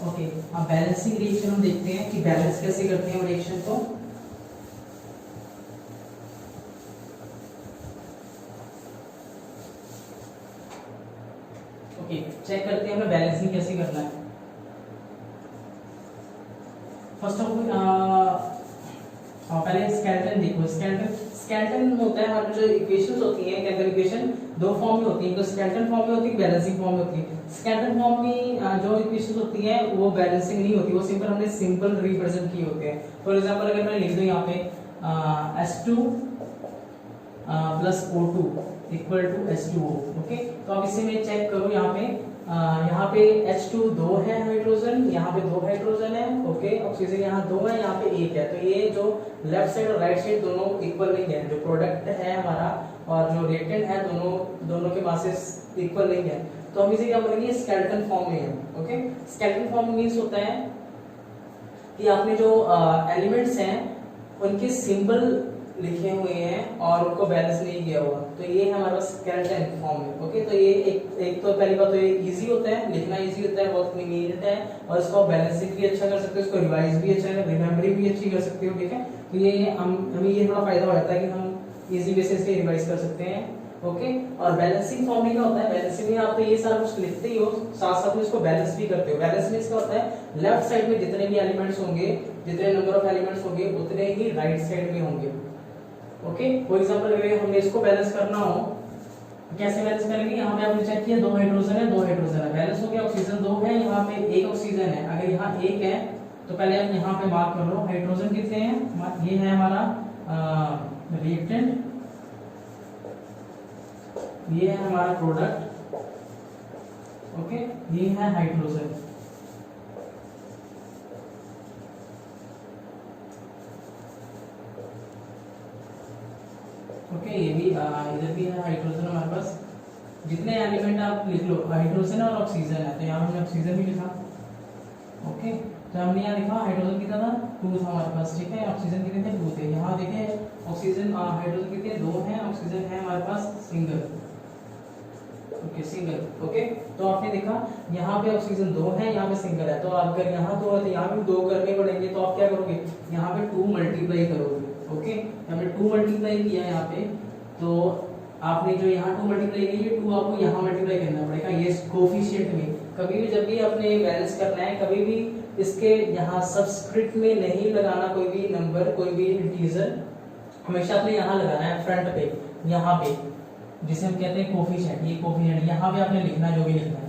ओके, अब बैलेंसिंग रिएक्शन हम देखते हैं कि बैलेंस कैसे करते हैं रिएक्शन को। ओके, चेक करते हैं हमें बैलेंसिंग कैसे करना है। फर्स्ट ऑफ पहले स्केलेटन देखो। स्केलेटन में होता है हमारे जो इक्वेशंस होती हैं, केमिकल इक्वेशन दो फॉर्म में होती हैं, तो स्केलेटन फॉर्म में होती है, बैलेंसिंग फॉर्म में होती है। स्केलेटन फॉर्म में जो इक्वेशंस होती हैं वो बैलेंसिंग नहीं होती, वो सिंपल हमने सिंपल रिप्रेजेंट किए होते हैं। फॉर एग्जांपल अगर मैं लिख दूं यहाँ पे H2 plus O2 equal to H2O। Okay, तो अब इसे मैं चेक करूं यहाँ पे H2 दो है हाइड्रोजन, यहाँ पे दो हाइड्रोजन है। ओके, ऑक्सीजन यहाँ दो है, यहाँ पे एक है। तो ये जो लेफ्ट साइड और राइट साइड दोनों इक्वल नहीं है, जो प्रोडक्ट है हमारा और जो रिएक्टेंट है दोनों के मासेस इक्वल नहीं है। तो हम इसे क्या बोलेंगे, स्केलेटन फॉर्म में है। ओके, स्केलेटन फॉर्म मींस होता है कि आपने जो एलिमेंट्स हैं उनके सिंबल लिखे हुए हैं और उनको बैलेंस नहीं किया हुआ, तो ये है हमारे पास स्केलेटन फॉर्म में। ओके, तो ये एक तो पहली बात तो ये इजी होता है, लिखना इजी होता है, बहुत कन्वीनियंट है, और इसको बैलेंसिंग भी अच्छा कर सकते हो, इसको रिवाइज भी अच्छा कर, रिमेम्बरिंग भी अच्छी कर सकते हो। ठीक है, तो ये हमें ये थोड़ा फायदा हो जाता है कि हम इजी वे से इसे रिवाइज कर सकते हैं। ओके, और बैलेंसिंग फॉर्म में क्या होता है, बैलेंसिंग में आप तो ये सारा कुछ लिखते ही हो, साथ साथ में इसको बैलेंस भी करते हो। बैलेंस में इसका होता है लेफ्ट साइड में जितने भी एलिमेंट्स होंगे, जितने नंबर ऑफ एलिमेंट्स होंगे उतने ही राइट साइड में होंगे। ओके, फॉर एग्जांपल अगर हमने इसको बैलेंस करना हो, कैसे बैलेंस करेंगे, यहाँ पे आपने चेक किया दो हाइड्रोजन है, दो हाइड्रोजन है, बैलेंस हो गया। ऑक्सीजन दो है, यहाँ पे एक ऑक्सीजन है। अगर यहाँ एक है तो पहले आप यहाँ पे मार्क कर लो हाइड्रोजन कितने हैं, ये है हमारा रिएक्टेंट, ये है हमारा प्रोडक्ट। ओके, ये है हाइड्रोजन। ओके, ये भी इधर भी है हाइड्रोजन हमारे पास। जितने एलिमेंट आप लिख लो, हाइड्रोजन और ऑक्सीजन है, तो यहाँ हमने ऑक्सीजन भी लिखा। ओके, तो हमने यहाँ लिखा हाइड्रोजन कितना था, 2 था हमारे पास। ठीक है, ऑक्सीजन कितने थे, 2 थे। यहाँ देखिए ऑक्सीजन हाइड्रोजन कितने 2 हैं, ऑक्सीजन है हमारे पास सिंगल। Okay, single. ओके, तो आपने देखा यहाँ पे ऑक्सीजन 2 है, यहाँ पे सिंगल है, तो अगर यहाँ 2 है तो यहाँ भी 2 करने पड़ेंगे। तो आप क्या करोगे, यहाँ पे 2 मल्टीप्लाई करोगे। ओके, हमने 2 मल्टीप्लाई किया यहाँ पे, तो आपने जो यहाँ 2 मल्टीप्लाई किया, ये 2 आपको यहाँ मल्टीप्लाई करना पड़ेगा ये कोफिशिएंट में। कभी भी जब भी आपने बैलेंस करना है, कभी भी इसके यहाँ सबस्क्रिप्ट में नहीं लगाना कोई भी नंबर, कोई भी इंटीजर, हमेशा आपने यहाँ लगाना है फ्रंट पे, यहाँ पे, जिसे हम कहते हैं कोफिशिएंट। ये कोफिशिएंट यहाँ पे आपने लिखना है, जो भी लिखना है।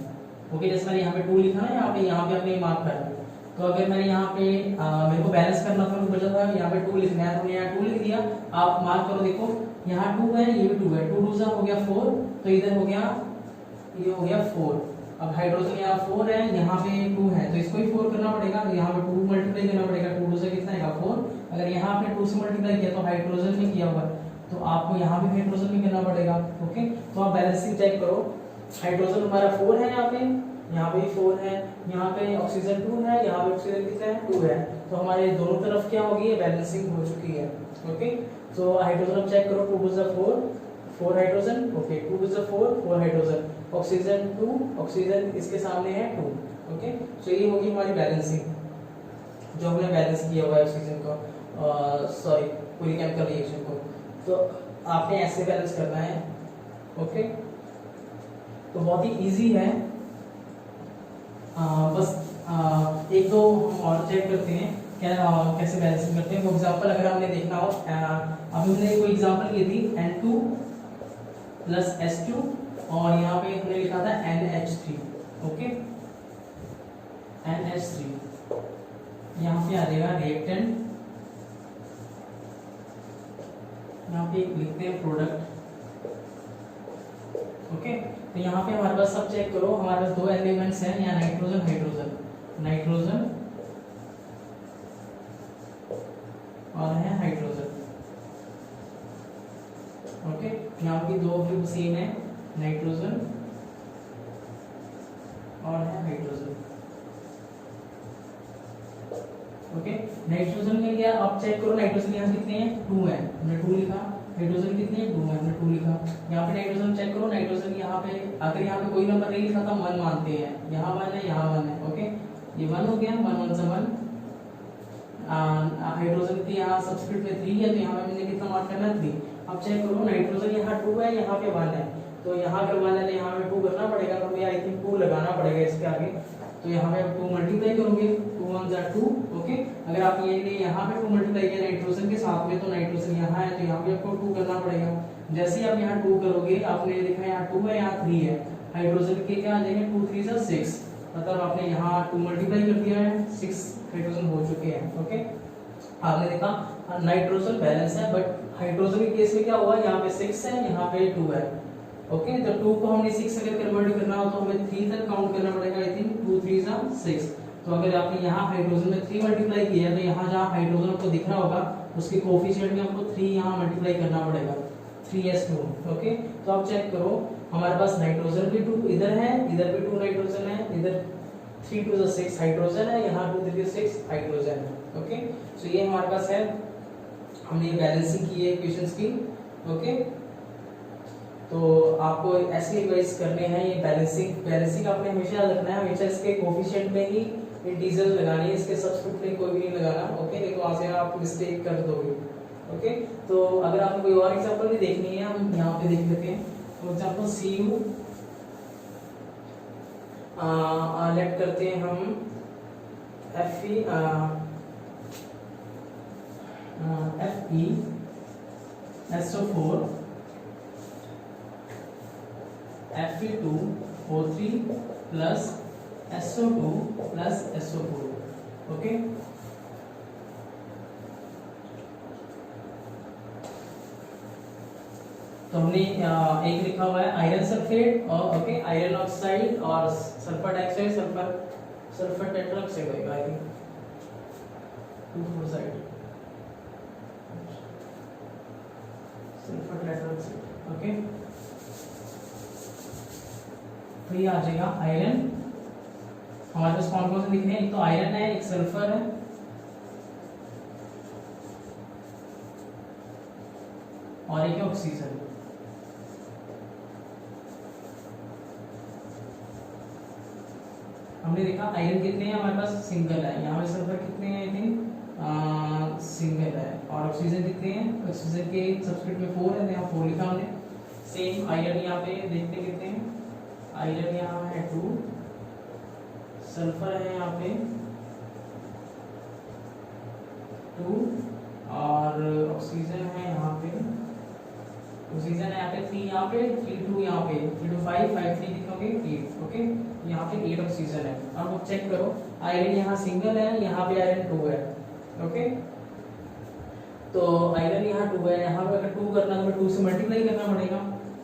ओके, जैसे मैंने यहाँ पे 2 लिखा ना, यहाँ पे आपने मार्क करना है। तो अगर मैंने यहाँ पे मेरे को बैलेंस करना था, मुझे बचा था यहाँ पे 2 लिखना है, तो मैंने यहाँ 2 लिख दिया। आप मार्क करो, देखो यहाँ 2 है, ये भी 2 है, 2 2 हो गया 4, तो इधर हो गया, ये हो गया 4। अब हाइड्रोजन यहाँ 4 है, यहाँ पे 2 है, तो इसको भी 4 करना पड़ेगा, तो यहाँ पे 2 मल्टीप्लाई करना पड़ेगा। 2 2 से कितना आएगा 4। अगर यहाँ आपने 2 से मल्टीप्लाई किया तो हाइड्रोजन में किया हुआ, तो आपको यहाँ भी हाइड्रोजन में करना पड़ेगा। ओके, तो आप बैलेंसिंग चेक करो, हाइड्रोजन हमारा 4 है, यहाँ पे 4 है, यहाँ पे ऑक्सीजन 2 है, यहाँ पे ऑक्सीजन कितना है 2 है, तो हमारे दोनों तरफ क्या होगी, बैलेंसिंग हो चुकी है। ओके, तो हाइड्रोजन चेक करो, 2 2 4, 4 hydrogen. Okay, 2 2 4, 4 hydrogen, oxygen 2, oxygen इसके सामने है 2। ओके, तो ये होगी हमारी बैलेंसिंग, जो हमने बैलेंस किया हुआ है ऑक्सीजन को, सॉरी पूरी केमिकल रिएक्शन को। तो आपने ऐसे बैलेंस करना है। ओके, तो बहुत ही इजी है। बस एक दो हम और चेक करते हैं कैसे बैलेंसिंग करते हैं। फॉर एग्जांपल अगर हमने देखना हो, अभी हमने कोई एग्जांपल ली थी N2 प्लस H2 और यहाँ पे हमने लिखा था NH3। ओके, NH3 यहाँ पे आ जाएगा रिएक्टेंट, यहाँ पे लिखते हैं प्रोडक्ट। ओके, तो यहाँ पे हमारे पास सब चेक करो, हमारे पास 2 एलिमेंट्स हैं, यहाँ नाइट्रोजन हाइड्रोजन, नाइट्रोजन और है हाइड्रोजन। ओके, यहाँ पे 2 ग्रुप सेम है, नाइट्रोजन और है हाइड्रोजन। ओके, नाइट्रोजन में क्या, अब चेक करो नाइट्रोजन यहाँ कितने हैं, 2 है, हमने 2 लिखा, हाइड्रोजन कितने हैं 2 है, हमने 2 लिखा। यहाँ पे नाइट्रोजन चेक करो, नाइट्रोजन यहाँ पे अगर यहाँ पे कोई नंबर नहीं लिखा था 1 मानते हैं, यहाँ 1 है यहाँ 1 है, ओके ये 1 हो गया, 1 1 से 1। हाइड्रोजन की यहाँ सब्स्टिट्यूट में 3 है तो यहाँ पे मैंने कितना मार्क करना है 3। अब चेक करो नाइट्रोजन यहाँ 2 है यहाँ पे 1 है, तो यहाँ अगर 1 है तो यहाँ पे 2 करना पड़ेगा, तो मुझे आई थिंक 2 लगाना पड़ेगा इसके आगे। तो यहाँ पे 2 मल्टीप्लाई करोगे, 2 1 जा 2, ओके। अगर आप ये यहाँ पे 2 मल्टीप्लाई किया नाइट्रोजन के साथ में, तो नाइट्रोजन यहाँ है तो यहाँ पे आपको 2 करना पड़ेगा। जैसे ही आप यहाँ 2 करोगे, आपने लिखा यहाँ 2 है यहाँ 3 है, हाइड्रोजन के क्या आ जाएंगे 2 3 जा 6, मतलब आपने यहाँ 2 मल्टीप्लाई कर दिया है, 6 हाइड्रोजन हो चुके हैं, ओके। आपने देखा नाइट्रोजन बैलेंस है, बट हाइड्रोजन के केस में क्या हुआ, यहाँ पे 6 है यहाँ पे 2 है, ओके। तो 2 को हमने 6 अगर कन्वर्ट करना हो तो हमें 3 तक काउंट करना पड़ेगा, आई थिंक 2 3 जा 6। तो अगर आपने यहाँ हाइड्रोजन में 3 मल्टीप्लाई किया है, तो यहाँ जहाँ हाइड्रोजन आपको दिख रहा होगा उसके कोफिशिएंट में आपको 3 यहाँ मल्टीप्लाई करना पड़ेगा, 3s2, ओके। तो आप चेक करो हमारे पास नाइट्रोजन भी 2 इधर है, इधर भी 2 नाइट्रोजन है, इधर 3 2 6 हाइड्रोजन है, यहाँ 2 3 6 हाइड्रोजन है, ओके। सो ये हमारे पास है, हमने ये बैलेंसिंग की है इक्वेशंस की, ओके। तो आपको ऐसे रिवाइज करने हैं ये बैलेंसिंग आपने हमेशा याद रखना है, हमेशा इसके कोफिशिएंट में ही इंटीजर लगानी है, इसके सब्स्टिट्यूट में कोई भी नहीं लगाना, ओके। नहीं तो वहां से आप मिस्टेक कर दोगे, ओके। तो अगर आपको कोई और एग्जांपल भी देखनी है, हम यहाँ पे देख लेते हैं। फॉर एग्जांपल Cu लेट करते हैं हम Fe SO4 Fe2O3 plus SO2 plus SO4, okay. तो हमने एक लिखा हुआ है आयरन सल्फेट और ओके आयरन ऑक्साइड और सल्फर डाइऑक्साइड, सल्फर टेट्राऑक्साइड होगा I think 2 side sulphur tetroxide, okay. तो ये आ जाएगा आयरन, हमारे पास कौन कौन से लिखने हैं, एक तो आयरन है, एक सल्फर है और एक ऑक्सीजन। हमने देखा आयरन कितने हैं हमारे पास, सिंगल है, यहाँ पे सल्फर कितने हैं, आई थिंक सिंगल है, और ऑक्सीजन कितने हैं, ऑक्सीजन के सब्स्टिट्यूट में 4 है, यहाँ 4 लिखा हमने। सेम आयरन यहाँ पे देखते कितने हैं, आयरन यहाँ है 2, सल्फर है यहाँ पे 2 और ऑक्सीजन है यहाँ पे, ऑक्सीजन है यहाँ पे 3, यहाँ पे 3 2 यहाँ पे 3 2 5 5 3 लिखोगे 8, ओके। यहाँ पे 8 ऑक्सीजन है। अब चेक करो आयरन यहाँ सिंगल है, यहाँ पे आयरन 2 है, ओके। तो आयरन यहाँ 2 है, यहाँ पे अगर 2 करना तो 2 से मल्टीप्लाई करना पड़ेगा।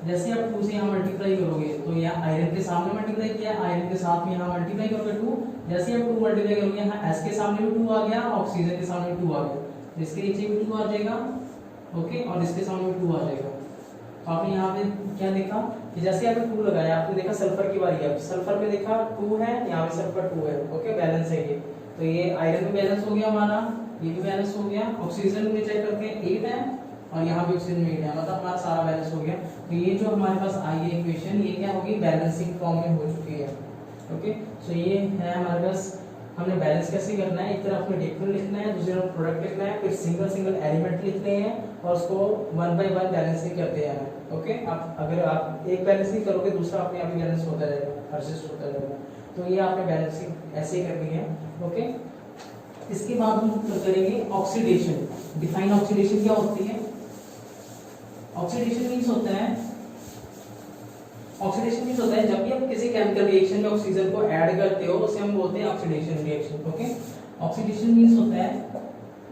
जैसे आप 2 से यहाँ मल्टीप्लाई करोगे तो यहाँ आयरन के सामने मल्टीप्लाई किया, आयरन के साथ में यहाँ मल्टीप्लाई करोगे 2, जैसे आप 2 मल्टीप्लाई करोगे यहाँ S के सामने भी 2 आ गया, ऑक्सीजन के सामने भी 2 आ गया, इसके नीचे भी 2 आ जाएगा, ओके, और इसके सामने भी 2 आ जाएगा। तो आपने यहाँ पे क्या देखा कि जैसे आपने 2 लगाया, आपने देखा सल्फर की बारी है, सल्फर में देखा 2 है, यहाँ पे सल्फर 2 है, ओके, बैलेंस है ये। तो ये आयरन में बैलेंस हो गया हमारा, ये भी बैलेंस हो गया, ऑक्सीजन में चेक करते हैं 8 है और यहाँ पे ऑक्सीजन में 8 है, मतलब हमारा सारा बैलेंस हो गया। तो ये जो हमारे पास आई है इक्वेशन, ये क्या होगी, बैलेंसिंग फॉर्म में हो चुकी है, ओके। सो ये है हमारे पास, हमने बैलेंस कैसे करना है, एक तरफ आपको डिफरेंट लिखना है, दूसरी तरफ प्रोडक्ट लिखना है, फिर सिंगल सिंगल एलिमेंट लिखने हैं और उसको 1 बाय 1 बैलेंसिंग करते हैं, ओके। आप अगर आप एक बैलेंसिंग करोगे दूसरा अपने आप ही बैलेंस होता जाएगा, परसिस्ट होता जाएगा। तो ये आपने बैलेंसिंग ऐसे ही करनी है, ओके। इसके बाद हम करेंगे ऑक्सीडेशन। डिफाइन ऑक्सीडेशन क्या होती है, ऑक्सीडेशन मींस होता है, ऑक्सीडेशन मींस होता है जब भी आप किसी केमिकल रिएक्शन में ऑक्सीजन को ऐड करते हो उसे हम बोलते हैं oxidation reaction, okay. Oxidation means होता है,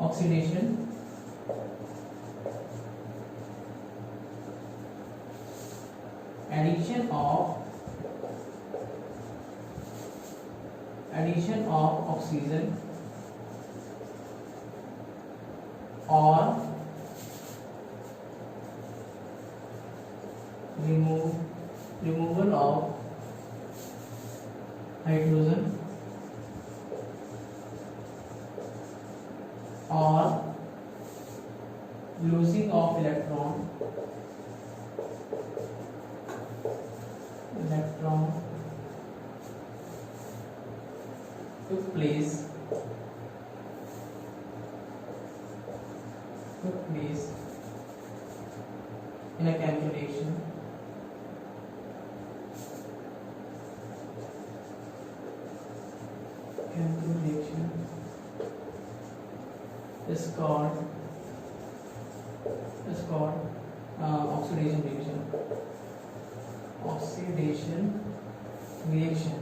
oxidation addition of oxygen or removal of hydrogen or losing of electron took place in a chemical reaction is called oxidation reaction.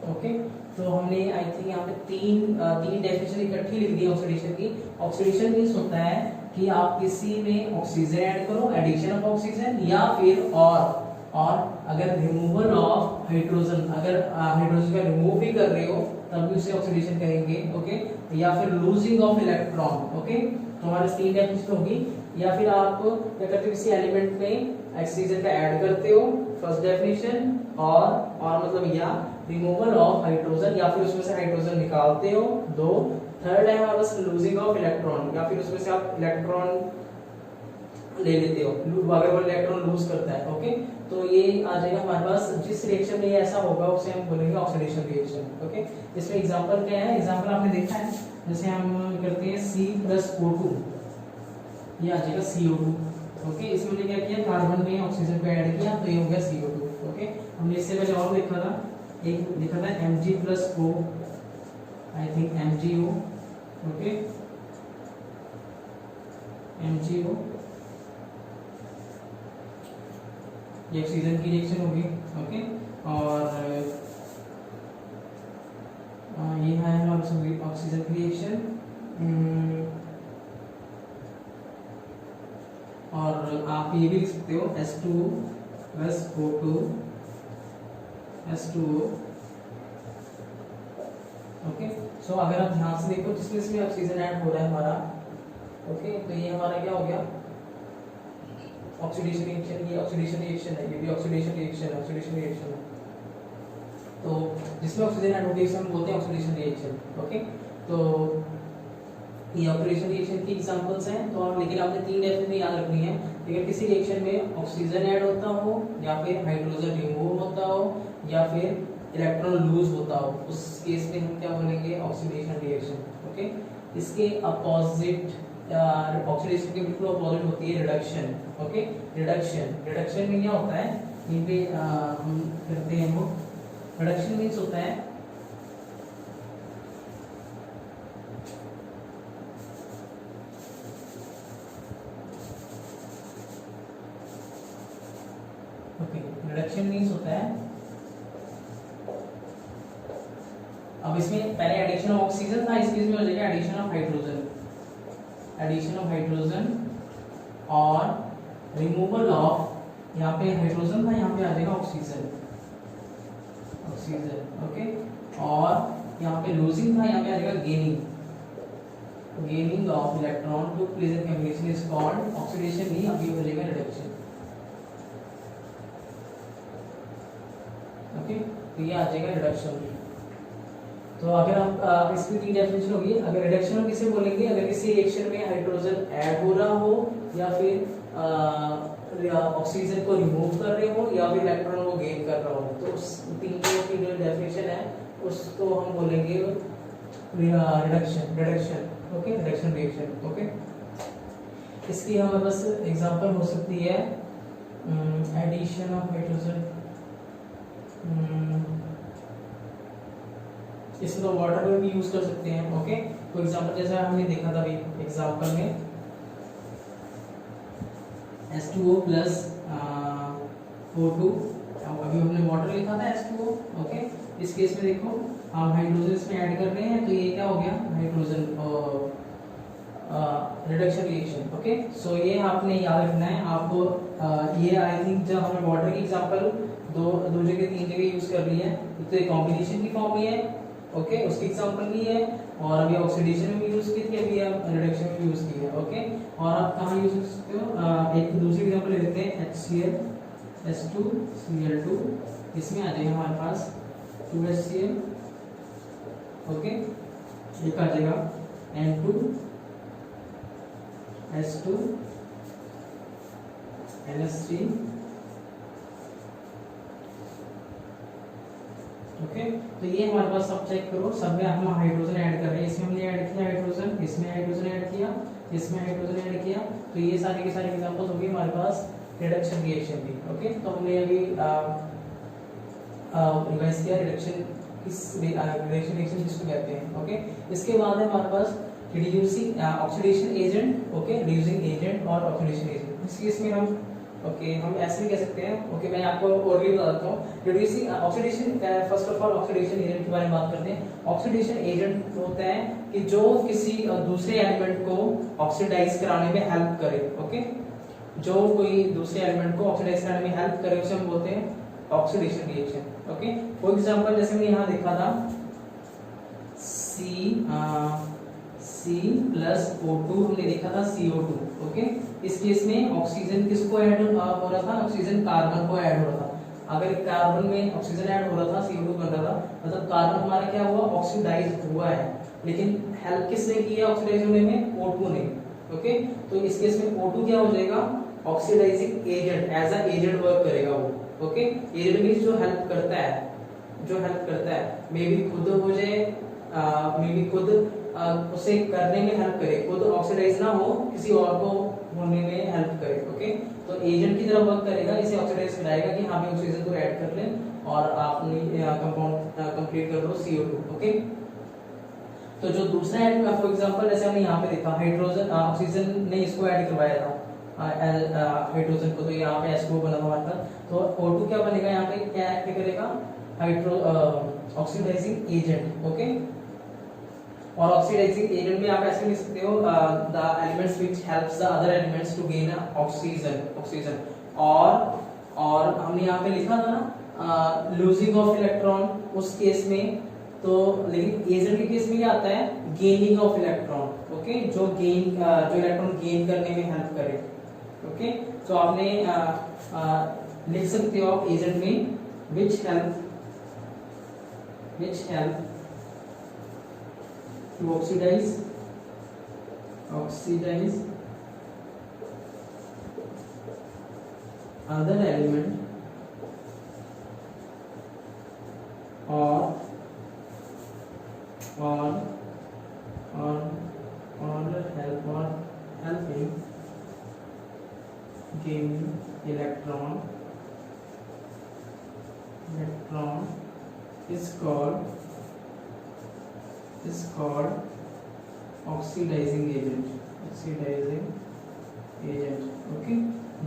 Okay, तो हमने आई थिंक यहाँ पे तीन डेफिनेशन इकट्ठी लिख दी oxidation की। ऑक्सीडेशन मींस होता है कि आप किसी में ऑक्सीजन ऐड करो, एडिशन ऑफ ऑक्सीजन, या फिर और अगर रिमूवल ऑफ हाइड्रोजन, अगर हाइड्रोजन का रिमूव भी कर रहे हो तब भी उसे ऑक्सीडेशन कहेंगे। ओके, या फिर लूजिंग ऑफ इलेक्ट्रॉन। ओके, तो हमारे तीन डेफिनेशन होगी। या फिर आप क्या करते हो, किसी एलिमेंट में ऑक्सीजन का ऐड करते हो, फर्स्ट डेफिनेशन, और मतलब या रिमूवल ऑफ हाइड्रोजन, या फिर उसमें से हाइड्रोजन निकालते हो, दो। थर्ड है हमारे पास लूजिंग ऑफ इलेक्ट्रॉन, या फिर उसमें से आप इलेक्ट्रॉन ले लेते हो अगर वो इलेक्ट्रॉन लूज करता है। ओके, तो ये आ जाएगा हमारे पास। जिस रिएक्शन में ये ऐसा होगा उसे हम बोलेंगे ऑक्सीडेशन रिएक्शन। ओके, इसमें एग्जांपल क्या है, एग्जांपल आपने देखा है, जैसे हम करते हैं C+O2, ये आ जाएगा CO2। ओके, इसमें हमने क्या किया, कार्बन में ऑक्सीजन को ऐड किया तो ये हो गया CO2। ओके, हमने इससे पहले और देखा था, एक लिखा था Mg+O, I think MgO। Okay, MgO, ये ऑक्सीजन की रिएक्शन होगी। ओके, और ये है हमारा ऑक्सीजन की रिएक्शन। और आप ये भी लिख सकते हो H2O2 ओके, सो अगर आप ध्यान से देखो जिसमें इसमें ऑक्सीजन ऐड हो रहा है हमारा। ओके, तो ये हमारा क्या हो गया, ऑक्सीडेशन रिएक्शन। ये ऑक्सीडेशन रिएक्शन है, ये भी ऑक्सीडेशन रिएक्शन है। तो जिसमें ऑक्सीजन ऐड होती है हम बोलते हैं ऑक्सीडेशन रिएक्शन। ओके, तो ये ऑक्सीडेशन रिएक्शन की एग्जांपल्स हैं। तो लेकिन आपने तीन डेफिनेशन याद रखनी है। अगर किसी रिएक्शन में ऑक्सीजन ऐड होता हो, या फिर हाइड्रोजन रिमूव होता हो, या फिर इलेक्ट्रॉन लूज होता हो, उस केस में हम क्या बोलेंगे, ऑक्सीडेशन रिएक्शन। ओके, इसके अपोजिट, ऑक्सीडेशन के बिल्कुल अपोजिट होती है रिडक्शन। ओके, रिडक्शन में क्या होता है, यहीं पे हम करते हैं वो। रिडक्शन मींस होता है रिडक्शन मींस होता है, अब इसमें पहले एडिशन ऑफ ऑक्सीजन था, इस केस में हो जाएगा एडिशन ऑफ हाइड्रोजन और रिमूवल ऑफ, यहाँ पे हाइड्रोजन था, यहाँ पे आ जाएगा ऑक्सीजन। ओके, और यहाँ पे लूजिंग था, यहाँ पे आ जाएगा gaining of electron to place in chemical is called oxidation, ही अभी हो जाएगा रिडक्शन। ओके, तो ये आ जाएगा रिडक्शन। तो अगर हम इसकी तीन डेफिनेशन होगी। अगर रिडक्शन हम किसे बोलेंगे, अगर किसी रिएक्शन में हाइड्रोजन ऐड हो रहा हो, या फिर ऑक्सीजन को रिमूव कर रहे हो, या फिर इलेक्ट्रॉन को गेन कर रहा हो, तो उस तीनों की जो डेफिनेशन है उसको हम बोलेंगे reduction. Okay, reduction reaction. Okay, इसकी हमारे पास एग्जांपल हो सकती है एडिशन ऑफ हाइड्रोजन। इसमें तो वाटर में भी यूज कर सकते हैं। ओके, फॉर एग्जांपल जैसा हमने देखा था अभी एग्जांपल में H2O प्लस O2, अभी हमने वाटर लिखा था H2O। ओके, इस केस में देखो हम हाइड्रोजन इसमें ऐड कर रहे हैं, तो ये क्या हो गया, hydrogen reduction reaction. Okay, so ये आपने याद रखना है आपको। ये आई थिंक जब हमने वाटर की एग्जांपल दो जगह तीन जगह यूज कर रही है, तो ये कॉम्बिनेशन की फॉर्म में है। ओके, उसकी एग्जांपल भी है, और अभी ऑक्सीडेशन में भी यूज की थी, अभी हम रिडक्शन में यूज की है। ओके, और आप कहां यूज कर सकते हो, एक दूसरी एग्जांपल ले लेते हैं HCl H2Cl2, इसमें आ जाएगा हमारे पास 2HCl। ओके, एक आ जाएगा N2 H2 NH3 ओके। तो ये हमारे पास सब चेक करो, सब में हम हाइड्रोजन ऐड कर रहे हैं, इसमें हमने ऐड किया हाइड्रोजन, इसमें हाइड्रोजन ऐड किया, इसमें हाइड्रोजन ऐड किया। तो ये सारे के सारे एग्जांपल्स होंगे हमारे पास रिडक्शन रिएक्शन की। ओके, तो हमने अभी रिवाइज किया रिडक्शन रिडक्शन रिएक्शन किसको कहते हैं। ओके, इसके बाद है हमारे पास reducing oxidation agent. Okay, reducing agent और ऑक्सीडेशन एजेंट। इस केस में हम हम ऐसे भी कह सकते हैं। ओके, मैं आपको ओरली बताता हूँ। Reducing oxidation, first of all oxidation agent के बारे में बात करते हैं। ऑक्सीडेशन एजेंट होता है कि जो किसी दूसरे एलिमेंट को ऑक्सीडाइज कराने में हेल्प करे। ओके, जो कोई दूसरे एलिमेंट को ऑक्सीडाइज कराने में हेल्प करे उसे हम बोलते हैं oxidation reaction. Okay, for example जैसे हमने यहाँ देखा था C+O2 हमने देखा था CO2। ओके, इस केस में ऑक्सीजन किसको ऐड हो रहा था, ऑक्सीजन कार्बन को ऐड हो रहा था। अगर कार्बन में ऑक्सीजन ऐड हो रहा था, CO2 बन रहा था, मतलब कार्बन हमारा क्या हुआ, ऑक्सीडाइज हुआ है। लेकिन हेल्प किसने की है ऑक्सीडाइज होने में, O2 ने। ओके, तो इस केस में O2 क्या हो जाएगा, oxidising agent, as a agent work करेगा वो। ओके, एजेंट मींस जो हेल्प करता है, जो हेल्प करता है, मे बी खुद हो जाए, मे बी खुद उसे करने में हेल्प करे, खुद ऑक्सीडाइज ना हो, किसी और को होने में हेल्प करे। ओके, तो एजेंट की तरह वर्क करेगा, इसे ऑक्सीडाइज कराएगा कि हाँ भी ऑक्सीजन को ऐड कर लें और आपने कंपाउंड कंप्लीट कर लो CO2। ओके, तो जो दूसरा एटम फॉर एग्जांपल जैसे हमने यहाँ पे देखा हाइड्रोजन, ऑक्सीजन ने इसको ऐड करवाया था हाइड्रोजन को, तो यहाँ पे H2O बना हुआ था। तो O2 क्या बनेगा, यहाँ पे क्या एक्ट करेगा, हाइड्रो ऑक्सीडाइजिंग एजेंट। ओके, और ऑक्सीडाइजिंग एजेंट में आप ऐसे लिख सकते हो the elements which helps the other elements to gain oxygen. और हमने यहाँ पे लिखा था ना लूजिंग ऑफ इलेक्ट्रॉन, उस केस में तो, लेकिन एजेंट के केस में क्या आता है, गेनिंग ऑफ इलेक्ट्रॉन। ओके, जो इलेक्ट्रॉन गेन करने में हेल्प करे। ओके, तो आपने लिख सकते हो आप एजेंट में which help to oxidize other element or helping gain electron is called oxidising agent. Okay,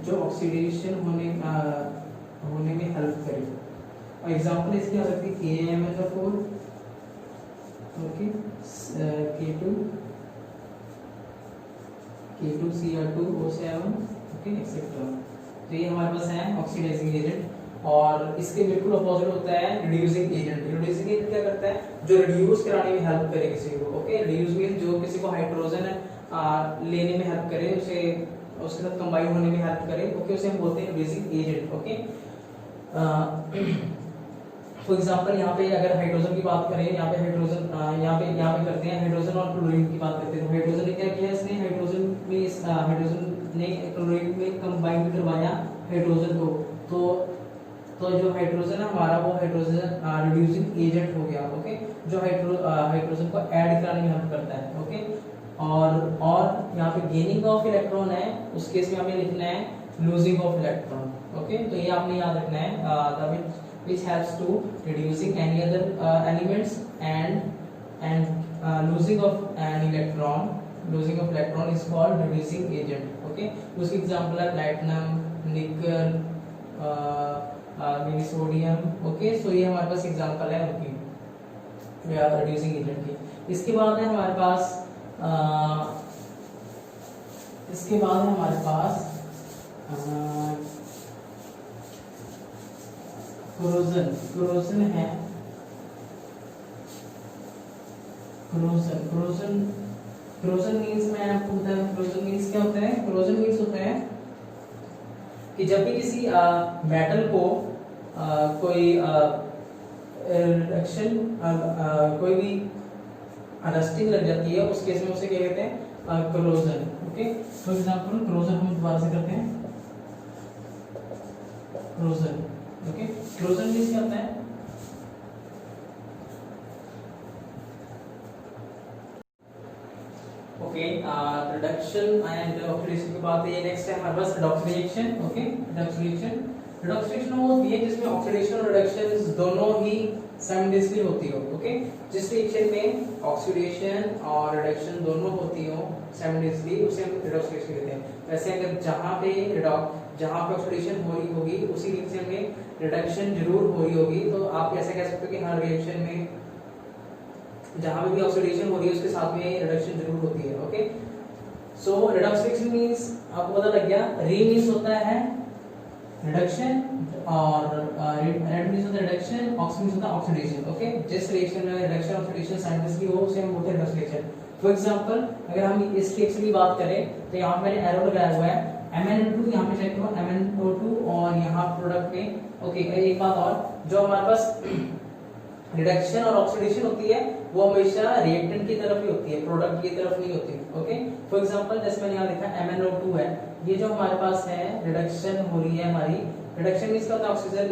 जो ऑक्सीडेशन होने में हेल्प करे। और एग्जांपल इसकी आ सकती है KMnO4, okay, K2Cr2O7, okay, etcetera. तो ये हमारे पास है ऑक्सीडाइजिंग एजेंट। और इसके बिल्कुल अपोजिट होता है रिड्यूसिंग एजेंट। रिड्यूसिंग एजेंट क्या करता है, जो रिड्यूस कराने में हेल्प करे किसी को। ओके, रिड्यूस मींस जो किसी को हाइड्रोजन लेने में हेल्प करे, उसे उसके साथ कंबाइन होने में हेल्प करे। ओके, उसे हम बोलते हैं reducing agent. Okay, for example यहाँ पे अगर हाइड्रोजन की बात करें, यहाँ पे हाइड्रोजन यहाँ पे करते हैं हाइड्रोजन और क्लोरीन की बात करते हैं। तो हाइड्रोजन ने क्या किया, इसने हाइड्रोजन ने क्लोरीन में कंबाइन करवाया हाइड्रोजन को। तो जो हाइड्रोजन है हमारा, वो हाइड्रोजन रिड्यूसिंग एजेंट हो गया। ओके, जो हाइड्रोजन को ऐड कराने में हेल्प करता है। ओके, और यहाँ पे गेनिंग ऑफ इलेक्ट्रॉन है, उस केस में हमें लिखना है लूजिंग ऑफ इलेक्ट्रॉन। ओके, तो ये आपने याद रखना है, which helps to reducing any other elements and losing of an electron is called reducing agent. Okay, उसके एग्जांपल है प्लैटिनम, निकल, maybe सोडियम। ओके, सो ये हमारे पास एग्जांपल है उनकी रिड्यूसिंग एजेंट की। इसके बाद है हमारे पास क्रोजन है। क्रोजन मींस मैं आपको बताऊं, क्रोजन मींस क्या होता है। क्रोजन मींस होता है कि जब भी किसी मेटल को कोई रिएक्शन कोई भी रस्टिंग लग जाती है, उस केस में उसे क्या कहते हैं, क्रोजन। ओके। फॉर एग्जांपल क्लोजर हम दोबारा से करते हैं, क्लोजर। ओके, क्लोजर मींस क्या होता है? ओके, रिडक्शन एंड ऑक्सीडेशन की बात है। नेक्स्ट है हमारे पास redox reaction. Okay, redox reaction, redox reaction वो होती है जिसमें ऑक्सीडेशन और रिडक्शन दोनों ही साइमल्टेनियसली होती हो। ओके, जिस रिएक्शन में ऑक्सीडेशन और रिडक्शन दोनों होती हो साइमल्टेनियसली उसे हम रिडॉक्स रिएक्शन कहते हैं। वैसे अगर जहां पे ऑक्सीडेशन हो रही होगी उसी रिएक्शन में रिडक्शन जरूर हो रही होगी, तो आप कैसे कह सकते हो कि हर रिएक्शन में जहां पे भी ऑक्सीडेशन हो रही है उसके साथ में रिडक्शन जरूर होती है। ओके, सो रिडॉक्स रिएक्शन मींस आपको पता लग गया, री मींस होता है रिडक्शन और रेड मींस होता है रिडक्शन, ऑक्स मींस होता है ऑक्सीडेशन। ओके, जिस रिएक्शन में रिडक्शन ऑक्सीडेशन साइमल्टेनियसली हो उसे हम बोलते हैं रिडॉक्स रिएक्शन। फॉर एग्जांपल अगर हम इस रिएक्शन की बात करें तो यहां पे मैंने एरो लगाया हुआ है MnO2, यहां पे चेक करो MnO2 और यहां प्रोडक्ट में। ओके, एक बात और, जो हमारे पास रिडक्शन और ऑक्सीडेशन होती है वो हमेशा रिएक्टेंट की तरफ ही होती है, प्रोडक्ट की तरफ नहीं होती। ओके, फॉर एग्जांपल जैसे मैंने यहाँ लिखा MnO2 है, ये जो हमारे पास है रिडक्शन हो रही है हमारी, रिडक्शन मींस क्या होता है? ऑक्सीजन,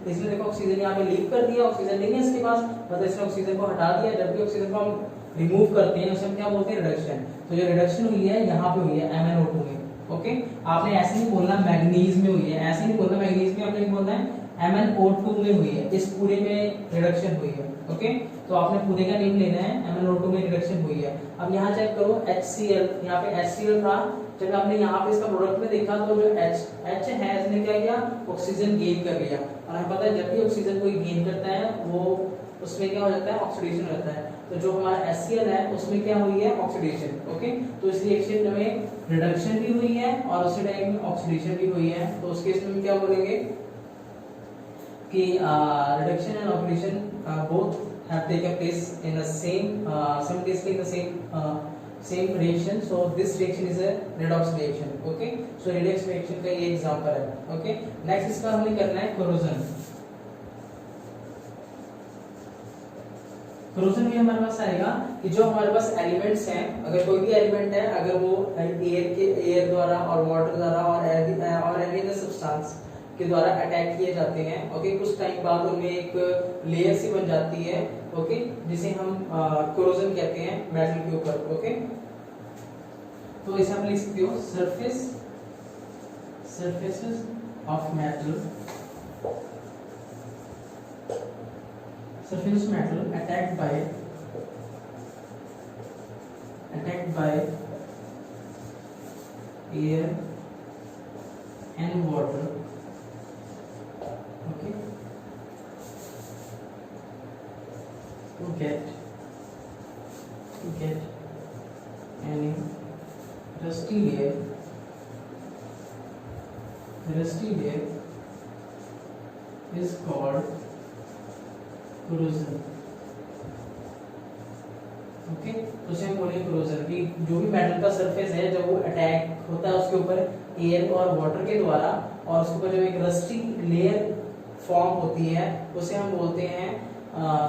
इसलिए देखो ऑक्सीजन यहाँ पे लीव कर दिया, ऑक्सीजन नहीं है इसके पास, मतलब इसने ऑक्सीजन को हटा दिया। जब भी ऑक्सीजन को हम रिमूव करते हैं उसे हम क्या बोलते हैं? रिडक्शन। तो जो रिडक्शन हुई है यहाँ पे हुई है MnO2 में। ओके, आपने ऐसे नहीं बोलना मैग्नीज में हुई है, ऐसे नहीं बोलना मैग्नीज में, आपने बोलना है MnO2 में हुई है, इस पूरे में रिडक्शन हुई है। ओके, तो आपने पूरे का नेम लेना है, MnO2 में रिडक्शन हुई है। अब यहाँ चेक करो HCl, यहाँ पे HCl था, जब आपने यहाँ पे इसका प्रोडक्ट में देखा तो जो H है इसने क्या किया? ऑक्सीजन गेन कर लिया। और हमें पता है जब भी ऑक्सीजन कोई गेन करता है वो उसमें क्या हो जाता है? ऑक्सीडेशन हो जाता है। तो जो हमारा HCl है उसमें क्या हुई है? ऑक्सीडेशन। ओके, तो इस रिएक्शन में रिडक्शन भी हुई है और उसी टाइम में ऑक्सीडेशन भी हुई है। तो उस केस में हम क्या बोलेंगे कि reduction and oxidation both have taken place in the simultaneously in the same reaction. So this reaction is a redox reaction. Okay, so redox reaction का ये एग्जांपल है. Okay, next इसका हमें करना है corrosion. corrosion में हमारे पास आएगा कि जो हमारे पास एलिमेंट्स हैं, अगर कोई भी एलिमेंट है, अगर वो एयर द्वारा और वाटर द्वारा और एनी अदर सब्सटेंस के द्वारा अटैक किए जाते हैं। ओके, कुछ टाइम बाद उनमें एक लेयर सी बन जाती है। ओके, जिसे हम कोरोजन कहते हैं मेटल के ऊपर। ओके, तो इसे हम लिख सकते हो surfaces of metal attacked by air and water. Okay, to get any rusty layer is called corrosion. Okay, तो उसे हम बोलेंगे corrosion कि जो भी मेटल का सरफेस है जब वो अटैक होता है उसके ऊपर एयर और वाटर के द्वारा और उसके ऊपर जो एक रस्टी लेयर फॉर्म होती है उसे हम बोलते हैं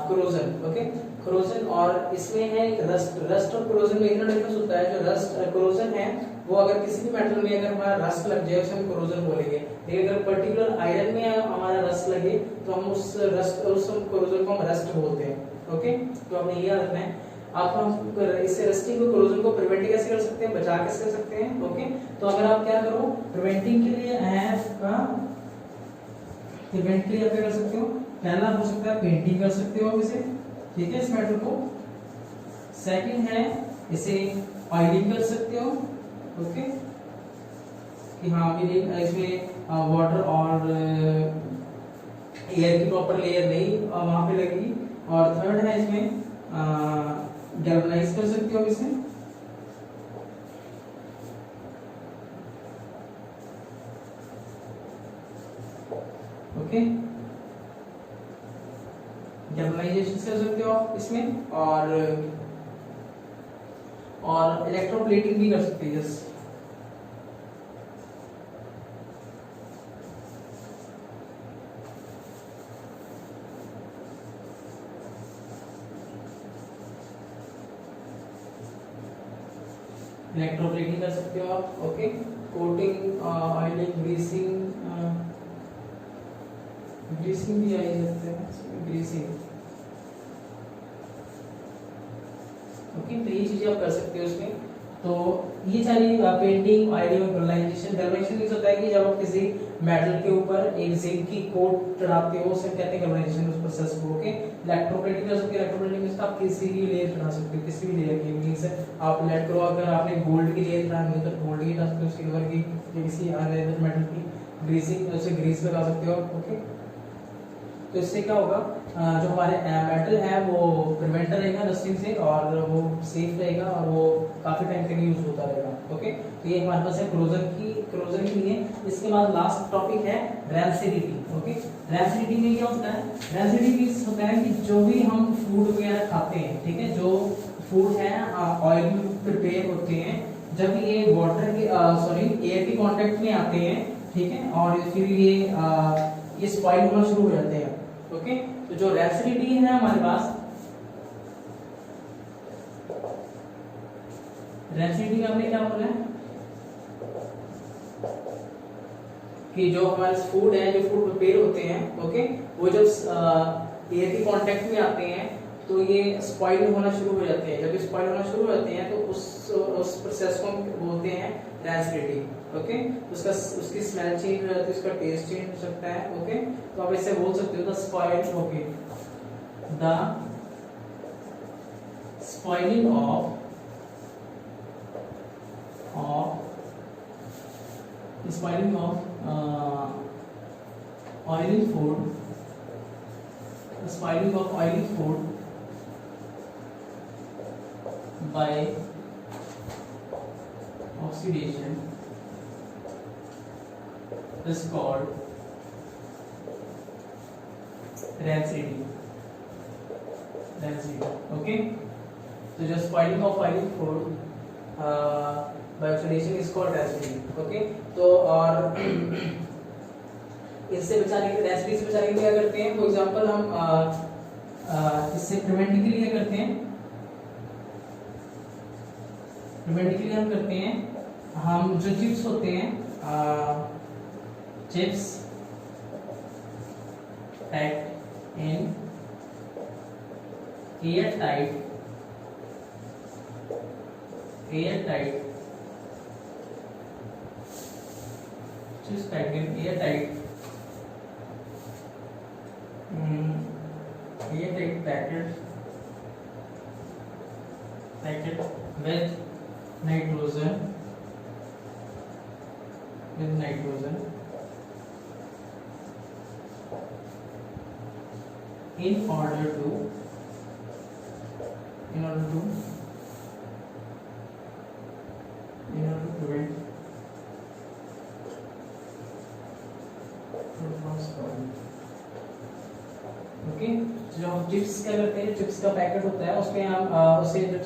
corrosion. ओके, corrosion, और इसमें है रस्ट और corrosion में इतना डिफरेंस होता है। जो रस्ट corrosion है वो अगर किसी भी मेटल में अगर हमारा रस्ट लग जाए उसे हम corrosion बोलेंगे, लेकिन अगर पर्टिकुलर आयरन में हमारा रस्ट लगे तो हम उस corrosion को हम रस्ट बोलते हैं। ओके, तो आपने ये याद रखना है। आप हम इससे रस्टिंग को corrosion को प्रिवेंट कैसे कर सकते हैं, बचा कैसे कर सकते हैं। ओके, तो अगर आप क्या करो, प्रिवेंटिंग के लिए आप क्या कर सकते हो, पहला हो सकता है पेंटिंग कर सकते हो आप इसे, ठीक है, इस मेटल को। सेकंड है इसे ऑयलिंग कर सकते हो। ओके, कि हाँ इसमें वाटर और एयर की प्रॉपर लेयर नहीं वहां पे लगेगी। और थर्ड है इसमें गैल्वेनाइज कर सकते हो इसे। ओके, गैल्वेनाइजेशन कर सकते हो आप इसमें, और इलेक्ट्रोप्लेटिंग भी कर सकते हैं। जस्ट इलेक्ट्रोप्लेटिंग कर सकते हो आप। Okay, coating, oiling, greasing, greasing भी आई जाते हैं, ग्रीसिंग। ओके, तो ये चीजें आप कर सकते हो उसमें। तो ये सारी पेंटिंग, ऑयलिंग और गैल्वेनाइजेशन। गैल्वेनाइजेशन यूज होता है कि जब आप किसी मेटल के ऊपर एक जिंक की कोट चढ़ाते हो, उसे कहते हैं गैल्वेनाइजेशन, उस प्रोसेस को। ओके, इलेक्ट्रोप्लेटिंग कर सकते हो। इलेक्ट्रोप्लेटिंग में आप किसी भी लेयर चढ़ा सकते हो, किसी भी लेयर की। मींस आप लेट करो, अगर आपने गोल्ड की लेयर चढ़ानी है तो गोल्ड की चढ़ा सकते हो, सिल्वर की, किसी अदर मेटल की। ग्रीसिंग, उसे ग्रीस लगा सकते हो। ओके, तो इससे क्या होगा, जो हमारे मेटल है वो प्रिवेंट रहेगा रस्टिंग से, और वो सेफ रहेगा, और वो काफी टाइम तक यूज होता रहेगा। ओके, तो ये हमारे पास है क्रोजन की लिए। इसके बाद लास्ट टॉपिक है रेंसिडिटी। ओके, रेंसिडिटी में क्या होता है? रेंसिडिटी मींस होता है कि जो भी हम फूड वगैरह खाते हैं, ठीक है, जो फूड है ऑयल प्रिपेयर होते हैं, जब ये वाटर के एयर के कांटेक्ट में आते हैं, ठीक है, और फिर ये स्पॉइल होना शुरू हो जाते हैं। ओके, तो जो रेंसिडिटी है हमारे पास, रेंसिडिटी का हमने क्या बोला है कि जो हमारे फूड है, जो फूड प्रिपेयर होते हैं, ओके, वो जब एयर के कांटेक्ट में आते हैं तो ये स्पॉइल होना शुरू हो जाते हैं। जब ये स्पॉइल होना शुरू हो जाते हैं तो उस प्रोसेस को हम बोलते हैं रेंसिडिटी। ओके, उसकी स्मेल चेंज हो जाती है, उसका टेस्ट चेंज हो सकता है। ओके, तो आप ऐसे बोल सकते हो the spoil, okay, the spoiling of spoiling of oily food, the spoiling of oily food by oxidation is called rancidity. Okay, so just spoiling of oily food by oxidation is called rancidity. Okay, तो और इससे बचाने के, rancidity से बचाने के लिए क्या करते हैं? फॉर एग्जांपल हम इससे प्रिवेंट के लिए क्या करते हैं? प्रिवेंट के लिए हम करते हैं, हम जो चिप्स होते हैं, chips packed in air tight chips packed in airtight packet with nitrogen in order to prevent okay, जो हम चिप्स क्या करते हैं, चिप्स का पैकेट होता है, उसमें हम उसे जो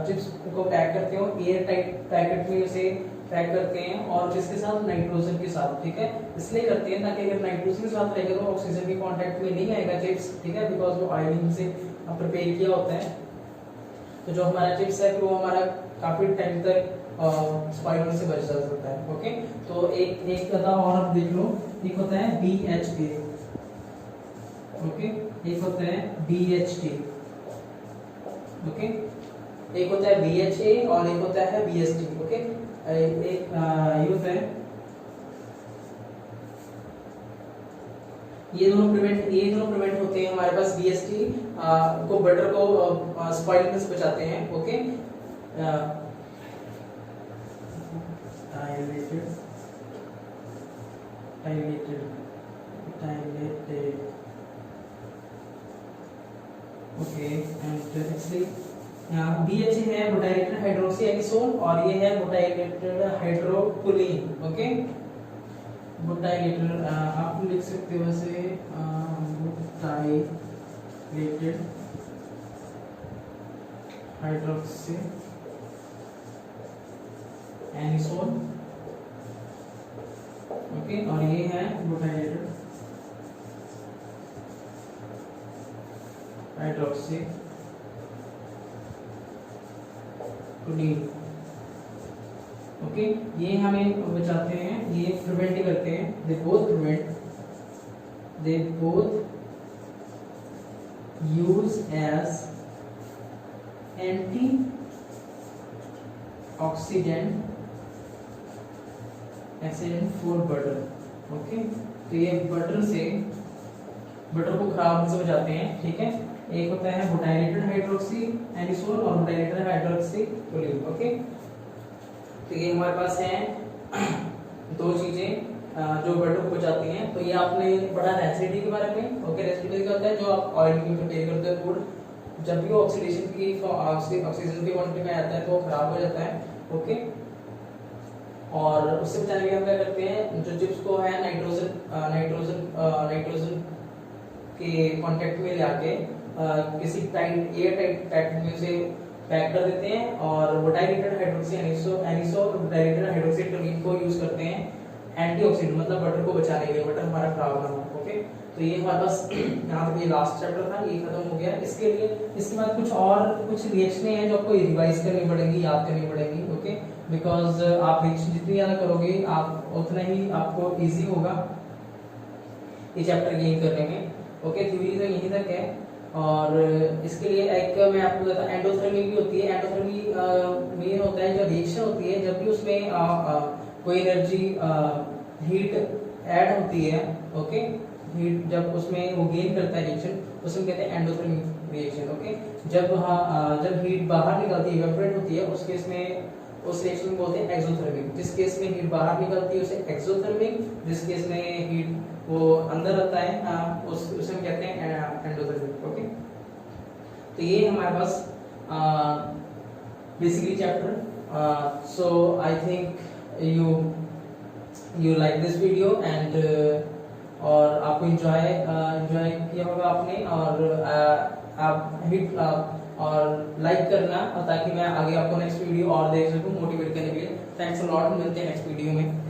चिप्स को पैक करते हो एयर टाइट पैकेट में उसे पैक करते हैं, और जिसके साथ नाइट्रोजन के साथ, ठीक है, इसलिए करते हैं ताकि अगर नाइट्रोजन के साथ रहेगा तो ऑक्सीजन के कांटेक्ट में नहीं आएगा चिप्स, ठीक है, बिकॉज वो ऑयलिंग से प्रिपेयर किया होता है। तो जो हमारा चिप्स है वो हमारा काफी टाइम तक स्पॉइल से बच जा सकता है। ओके, तो एक कदा और आप देख लो, एक होता है BHA, ओके, एक होता है BHT, ओके, एक होता है BHA और एक होता है BST। ओके, एक ये होता है, ये दोनों प्रिवेंट होते हैं हमारे पास। BST को बटर को स्पॉइल से बचाते हैं। Okay, dilated okay, and actually BHA है बुटाइलेटेड हाइड्रोक्सी एनिसोन, और ये है बुटाइलेटेड हाइड्रोकुलीन। ओके, बुटाइलेटेड आप लिख सकते हो वैसे बुटाइलेटेड हाइड्रोक्सी एनिसोन। ओके, और ये है बुटाइलेटेड हाइड्रोक्सी कुलीन। ओके, ये हमें बचाते हैं, ये प्रिवेंट करते हैं, they both use as antioxidant for butter. Okay, तो ये बटर को खराब होने से बचाते हैं, ठीक है। एक होता है बुटाइलेटेड हाइड्रोक्सी एनिसोल और बुटाइलेटेड हाइड्रोक्सी टोल्यूल। ओके, तो ये हमारे पास है दो चीजें जो बटर को बचाती हैं। तो ये आपने पढ़ा रेसिडिटी के बारे में। ओके, रेसिडिटी क्या होता है, जो आप ऑयल की प्रिपेयर करते हो फूड, जब भी वो ऑक्सीडेशन की ऑक्सीजन की क्वांटिटी में आता है तो वो खराब हो जाता है। ओके, और उससे बचाने के लिए हम क्या करते हैं, जो चिप्स को है नाइट्रोजन के कांटेक्ट में लाके किसी एयर टाइट में उसे पैक कर देते हैं और बुटाइलेटेड हाइड्रोक्सी एनिसोल और बुटाइलेटेड हाइड्रोक्सी टोल्यूल को यूज करते हैं एंटीऑक्सीडेंट, मतलब बटर को बचाने के लिए, बटर हमारा खराब ना हो। ओके, तो ये हमारे पास यहाँ तक ये लास्ट चैप्टर था, ये खत्म हो गया। इसके बाद कुछ रिएक्शनें हैं जो आपको रिवाइज करनी पड़ेंगी, याद करनी पड़ेंगी। ओके, बिकॉज आप रिएक्शन जितनी ज्यादा करोगे आप उतना ही आपको इजी होगा ये चैप्टर गेन करने में। ओके, थ्योरी तो यहीं तक है। और इसके लिए एक मैं आपको बताता हूं, एंडोथर्मी भी होती है। एंडोथर्मी में होता है जो रिएक्शन होती है जब भी उसमें कोई एनर्जी हीट ऐड होती है। ओके, हीट जब उसमें वो गेन करता है रिएक्शन, उसमें कहते हैं एंडोथर्मिक रिएक्शन। ओके, जब हीट बाहर निकलती है, इवेपोरेट होती है, उस केस में उस रिएक्शन को बोलते हैं एक्सोथर्मिक। जिस केस में हीट बाहर निकलती है उसे एक्सोथर्मिक, जिस केस में हीट वो अंदर आता है उसे हम कहते हैं एंडोथर्मिक। ओके, तो ये हमारे पास basically chapter. So I think you like this video and और आपको एंजॉय किया होगा आपने, और आप और लाइक करना ताकि मैं आगे आपको नेक्स्ट वीडियो और देख सकूं मोटिवेट करने के लिए। थैंक्स अ लॉट, मिलते हैं नेक्स्ट वीडियो में।